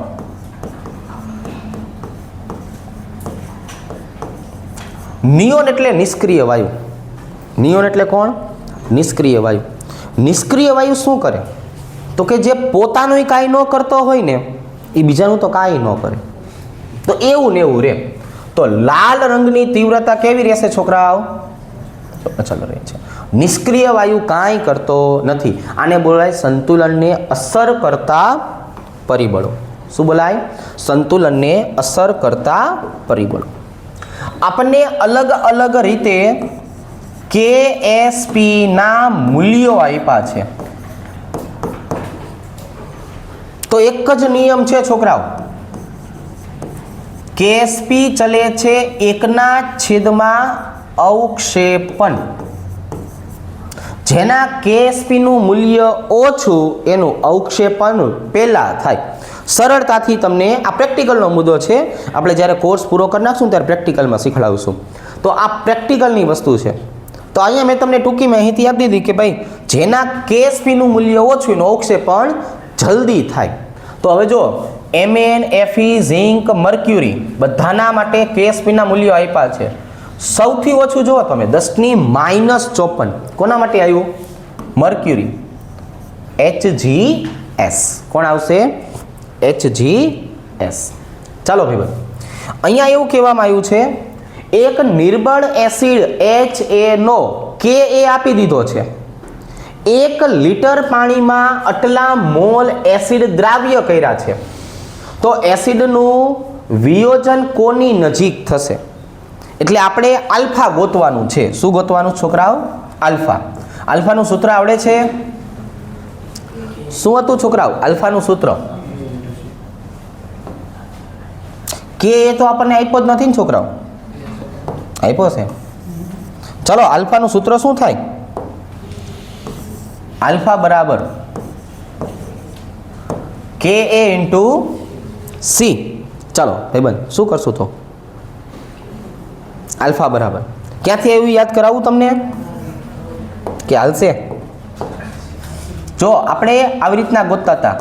નિયોન એટલે નિષ્ક્રિય વાયુ. નિયોન એટલે કોણ? નિષ્ક્રિય વાયુ. નિષ્ક્રિય વાયુ શું કરે? તો કે જે પોતાનું કાંઈ ન કરતો હોય ને એ બીજાનું તો કાંઈ ન કરે. તો એવું ને એવું રે. તો લાલ રંગની તીવ્રતા કેવી રહેશે છોકરાઓ? ચાલો રહે છે. નિષ્ક્રિય વાયુ કાંઈ કરતો નથી. આને બોલાય સંતુલનને અસર કરતા પરિબળો. શું બોલાય? સંતુલનને અસર કરતા પરિબળો. આપણને અલગ અલગ રીતે KSP ના મૂલ્યો આપ્યા છે. તો એક જ નિયમ છે છોકરાઓ, KSP ચલે છે 1/, અવક્ષેપન. જેના KSP નું મૂલ્ય ઓછું એનું અવક્ષેપન પહેલા થાય. સરળતાથી તમને આ પ્રેક્ટિકલનો મુદ્દો છે, આપણે જ્યારે કોર્સ પૂરો કરી નાખશું ત્યારે પ્રેક્ટિકલમાં શીખડાવશું. તો આ પ્રેક્ટિકલની વસ્તુ છે. તો અહીંયા મેં તમને ટૂંકી માહિતી આપી દીધી કે ભાઈ જેના KSP નું મૂલ્ય ઓછું એનું અવક્ષેપણ જલ્દી થાય. તો હવે જો Mn, Fe, ઝિંક, મર્ક્યુરી બધાના માટે KSP ના મૂલ્યો આપ્યા છે. સૌથી ઓછું જુઓ તમે 10⁻54. કોના માટે આવ્યું? Mercury, Hgs. કોણ આવશે? Hgs. ચાલો ભાઈ, અહીંયા એવું કહેવામાં આવ્યું છે એક નિર્બળ એસિડ Ha નો Ka આપી દીધો છે. 1 લિટર પાણીમાં આટલા મોલ એસિડ દ્રાવ્ય કર્યા છે. તો એસિડનું વિયોજન કોની નજીક થશે? એટલે આપણે આલ્ફા ગોતવાનું છે. શું ગોતવાનું છોકરાઓ? આલ્ફા. આલ્ફાનું સૂત્ર આવડે છે? શું હતું છોકરાઓ આલ્ફાનું સૂત્ર? કે તો આપણને આપ્યો જ નથી ને છોકરાઓ? આપ્યો છે. ચલો આલ્ફાનું સૂત્ર શું થાય? આલ્ફા બરાબર Ka ઇન્ટુ C. ચાલો ભાઈબંધ શું કરશું તો? આલ્ફા બરાબર ક્યાંથી આવ્યું યાદ કરાવું તમને કે હાલશે? જો આપણે આવી રીતના ગોતતા હતા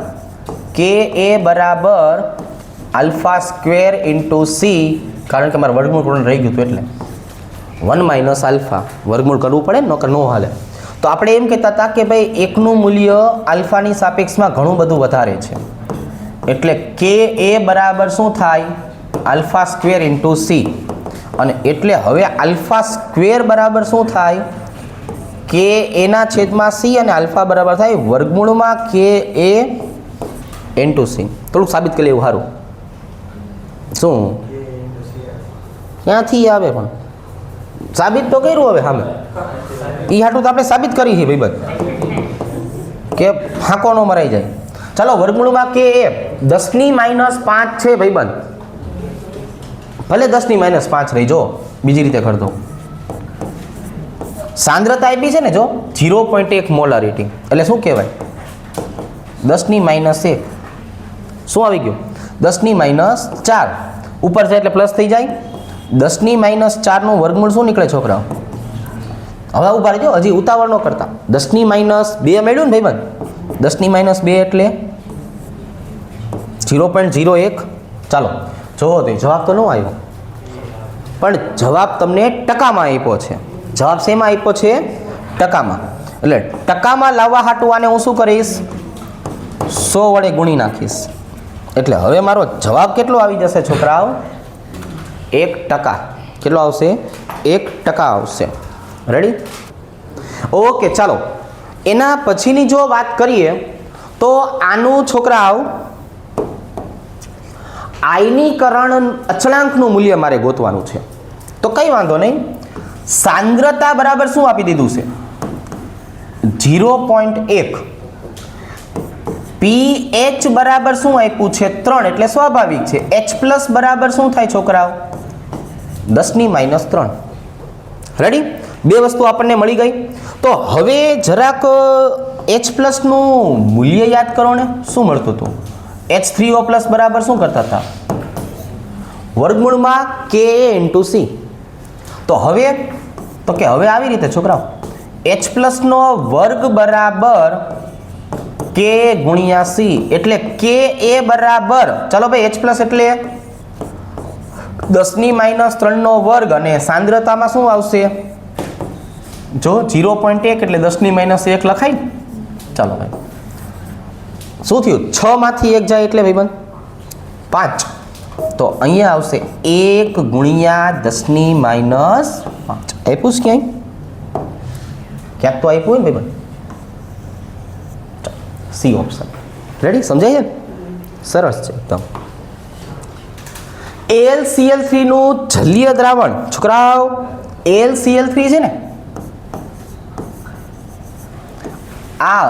Ka બરાબર આલ્ફા સ્ક્વેર ઇન્ટુ C, કારણ કે મારે વર્ગમૂળ પૂર્ણ રહી ગયું હતું એટલે 1 - આલ્ફા વર્ગમૂળ કરવું પડે ને, નકર નો હાલે. તો આપણે એમ કહેતા હતા કે ભાઈ એકનું મૂલ્ય આલ્ફાની સાપેક્ષમાં ઘણું બધું વધારે છે, એટલે Ka બરાબર શું થાય? Alpha square into C. અને એટલે હવે આલ્ફા સ્ક્વેર બરાબર શું થાય? Ka ના છેદમાં C, અને આલ્ફા બરાબર થાય વર્ગમૂળમાં Ka ઇન્ટુ C. થોડુંક સાબિત કરી લેવું સારું. શું ક્યાંથી આવે પણ સાબિત તો કર્યું હવે સામે એ હાટું તો આપણે સાબિત કરી છે ભાઈબંધ કે ફાંકો ન મરાઈ જાય. ચાલો વર્ગમૂળમાં Ka 10⁻5 છે ભાઈબંધ, ભલે 10⁻5 રહી. જો બીજી રીતે કર દો. સાંદ્રતા આપી છે ને, જો 0.1 મોલારિટી એટલે શું કહેવાય? 10⁻1. શું આવી ગયું? 10⁻4. ઉપર જાય એટલે પ્લસ થઈ જાય. 10⁻4 નું વર્ગમૂળ શું નીકળે છોકરાઓ? હવે ઉભા રહેજો, હજી ઉતાવળ ન કરતા. 10⁻2 મળ્યું ને ભાઈબંધ? 10⁻2 એટલે 0.01. ચાલો જોવો તો જવાબ તો ન આવ્યો, પણ જવાબ તમને ટકામાં આપ્યો છે. જવાબ શેમાં આપ્યો છે? ટકામાં. એટલે ટકામાં લાવવા હાટું આને હું શું કરીશ? 100 વડે ગુણી નાખીશ. એટલે હવે મારો જવાબ કેટલો આવી જશે છોકરાઓ? 1%. કેટલો આવશે? 1% આવશે. રેડી? ઓકે ચાલો એના પછીની જો વાત કરીએ તો આનું છોકરાઓ આયનીકરણ અચળાંકનું મૂલ્ય મારે ગોતવાનું છે. તો કંઈ વાંધો નહીં, સાંદ્રતા બરાબર શું આપી દીધું છે? 0.1. P pH બરાબર શું આપ્યું છે 3 એટલે સ્વાભાવિક છે H+ બરાબર શું થાય છોકરાઓ 10⁻3 રેડી બે વસ્તુ આપણને મળી ગઈ તો હવે જરાક H+ નું મૂલ્ય યાદ કરો ને શું મળતું હતું H3O+ બરાબર શું કરતા હતા વર્ગમૂળમાં Ka * C તો હવે આવી રીતે છોકરાઓ H+ નો વર્ગ બરાબર K × C એટલે Ka બરાબર ચાલો ભાઈ H+ એટલે 10⁻3 નો વર્ગ અને સાંદ્રતામાં શું આવશે જો 0.1 એટલે 10⁻1 લખાય ચાલો ભાઈ શું થયું 6 માંથી 1 જાય એટલે ભાઈબંધ 5 તો અહીંયા આવશે 1 × 10⁻5 આપ્યું છે ક્યાંક તો આપ્યું ને ભાઈબંધ સી ઓપ્શન રેડી સમજાય છે સરસ છે એકદમ AlCl3 નું જલીય દ્રાવણ છોકરાઓ AlCl3 છે ને આ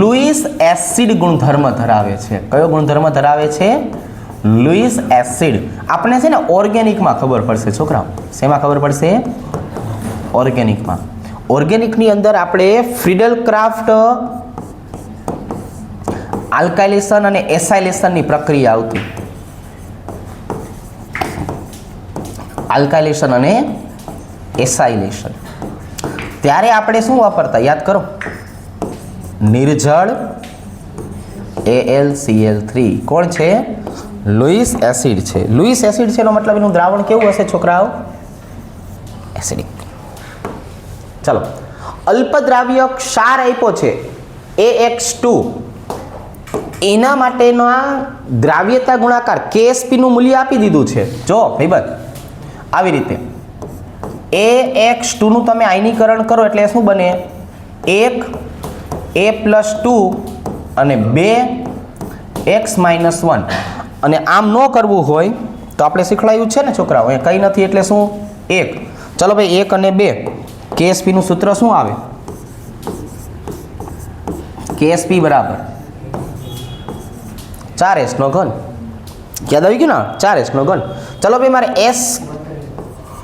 લુઈસ એસિડ ગુણધર્મ ધરાવે છે કયો ગુણધર્મ ધરાવે છે લુઈસ એસિડ આપણે છે ને ઓર્ગેનિકમાં ખબર પડશે છોકરાઓ શેમાં ખબર પડશે ઓર્ગેનિકની અંદર આપણે ફ્રીડલ ક્રાફ્ટ આલ્કાઇલેશન અને એસાઇલેશનની પ્રક્રિયા આવતી આલ્કાઇલેશન અને એસાઇલેશન ત્યારે આપણે શું વાપરતા યાદ કરો નિર્જળ AlCl3 કોણ છે લુઈસ એસિડ છે લુઈસ એસિડ છે એનો મતલબ એનું દ્રાવણ કેવું હશે છોકરાઓ એસિડિક ચાલો અલ્પદ્રાવ્ય ક્ષાર આપ્યો છે AX2 એના માટેના દ્રાવ્યતા ગુણાકાર KSP નું મૂલ્ય આપી દીધું છે જો ભાઈબંધ આવી રીતે AX2 નું તમે આયનીકરણ કરો એટલે શું બને 1 A+2 અને 2 x - 1 અને આમ ન કરવું હોય તો આપણે શીખવાયું છે ને છોકરાઓ એ કંઈ નથી એટલે શું 1 ચલો ભાઈ 1 અને 2 KSP નું સૂત્ર શું આવે KSP બરાબર 4s નો ઘન યાદ આવી ગયું ને 4s નો ઘન ચલો ભાઈ મારે s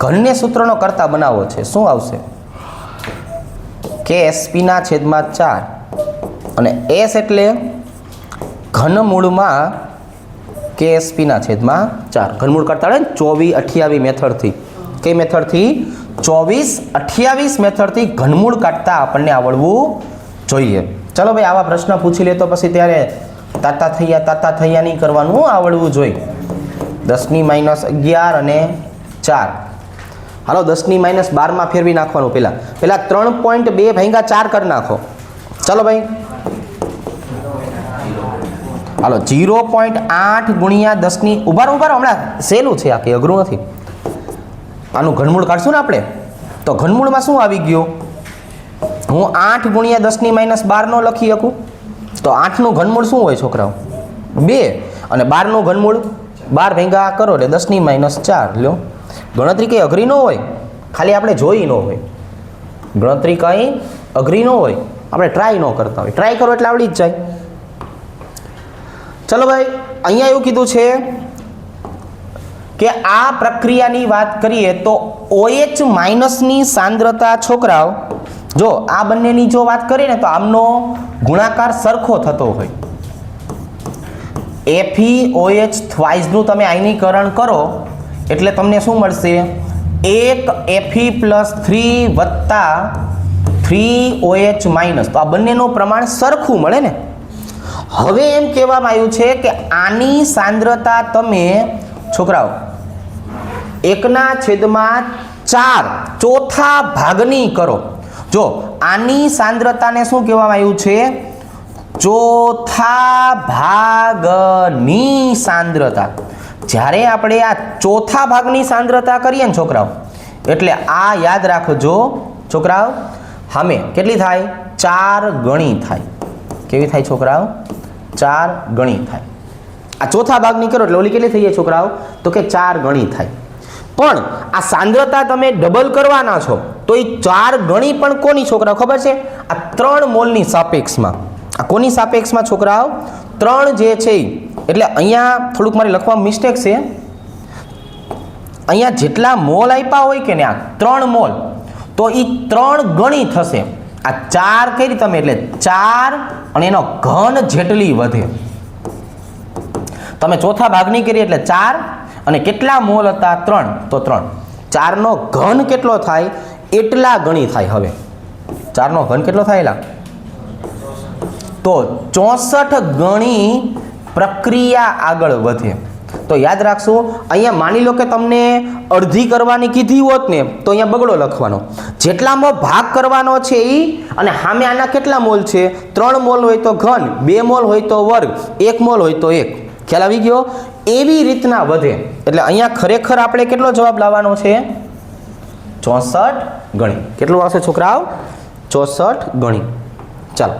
ઘનને સૂત્રનો કરતા બનાવવો છે શું આવશે KSP ના છેદમાં 4 અને s એટલે ઘનમૂળમાં KSP ના છેદમાં 4 ઘનમૂળ કરતા ને 24-28 મેથડથી કઈ મેથડથી 24-28 મેથડથી ઘનમૂળ કાઢતા આપણને આવડવું જોઈએ ચલો ભાઈ આવા પ્રશ્ન પૂછી લે તો પછી ત્યારે તાતા થયા નહીં કરવાનું આવડવું જોઈએ 10⁻11 અને 4 હાલો 10⁻12 માં ફેરવી નાખવાનું પેલા 3.2 ભાગ્યા 4 કરી નાખો ચલો ભાઈ હાલો 0.8 × 10 ઉભારો હમણાં સહેલું છે આ કે અઘરું નથી આનું ઘનમૂળ કાઢશું ને આપણે તો ઘનમૂળમાં શું આવી ગયું હું 8 × 10⁻12 નો લખી શકું તો 8 નું ઘનમૂળ શું હોય છોકરાઓ 2 અને 12 નું ઘનમૂળ 12 ભેગા કરો એટલે 10⁻4 લ્યો ગણતરી કઈ અઘરી ન હોય ખાલી આપણે જોઈ ન હોય ગણતરી કઈ અઘરી ન હોય આપણે ટ્રાય ન કરતા હોય ટ્રાય કરો એટલે આવડી જ જાય ચલો ભાઈ અહીંયા એવું કીધું છે કે આ પ્રક્રિયાની વાત કરીએ તો OH- ની સાંદ્રતા છોકરાઓ જો આ બંનેની જો વાત કરીએ ને તો આમનો ગુણાકાર સરખો થતો હોય FeOH થ્વાઇસ નું તમે આયનીકરણ કરો એટલે તમને શું મળશે 1 Fe + 3 + 3OH- તો આ બંનેનું પ્રમાણ સરખું મળે ને હવે એમ કહેવામાં આવ્યું છે કે આની સાંદ્રતા તમે છોકરાઓ 1/4 ચોથા ભાગની કરો જો આની સાંદ્રતાને શું કહેવામાં આવ્યું છે ચોથા ભાગની સાંદ્રતા જ્યારે આપણે આ ચોથા ભાગની સાંદ્રતા કરીએ ને છોકરાઓ એટલે આ યાદ રાખજો છોકરાઓ સામે કેટલી થાય 4 ગણી થાય કેવી થાય છોકરાઓ 4 ગણી થાય આ ચોથા ભાગની કરો એટલે ઓલી કેટલી થઈ જાય છોકરાઓ તો કે 4 ગણી થાય પણ આ સાંદ્રતા તમે ડબલ કરવાના છો તો એ 4 ગણી પણ કોની છોકરાઓ ખબર છે આ 3 મોલની સાપેક્ષમાં આ કોની સાપેક્ષમાં છોકરાઓ 3 જે છે એટલે અહીંયા થોડુંક મારે લખવામાં મિસ્ટેક છે. અહીંયા જેટલા મોલ આપ્યા હોય કે ને આ 3 મોલ તો એ 3 ગણી થશે. આ 4 કરી તમે એટલે 4 અને એનો ઘન જેટલી વધે. તમે ચોથા ભાગની કરી એટલે 4 અને કેટલા મોલ હતા 3 તો 3. 4 નો ઘન કેટલો થાય એટલા ગણી થાય. હવે 4 નો ઘન કેટલો થાય એલા તો 64 ગણી પ્રક્રિયા આગળ વધે. તો યાદ રાખશો અહીંયા માની લો કે તમને અડધી કરવાની કીધી હોત ને તો અહીંયા બગડો લખવાનો. જેટલામાં ભાગ કરવાનો છે એ અને સામે આના કેટલા મોલ છે 3 મોલ હોય તો ઘન, 2 મોલ હોય તો વર્ગ, 1 મોલ હોય તો 1. ખ્યાલ આવી ગયો? એવી રીતના વધે. એટલે અહીંયા ખરેખર આપણે કેટલો જવાબ લાવવાનો છે 64 ગણી. કેટલું આવશે છોકરાઓ 64 ગણી. ચાલો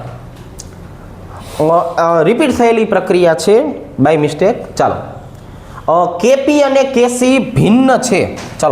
રિપીટ થયેલી પ્રક્રિયા છે બાય મિસ્ટેક. ચાલો કેપી અને કેસી ભિન્ન છે. ચાલો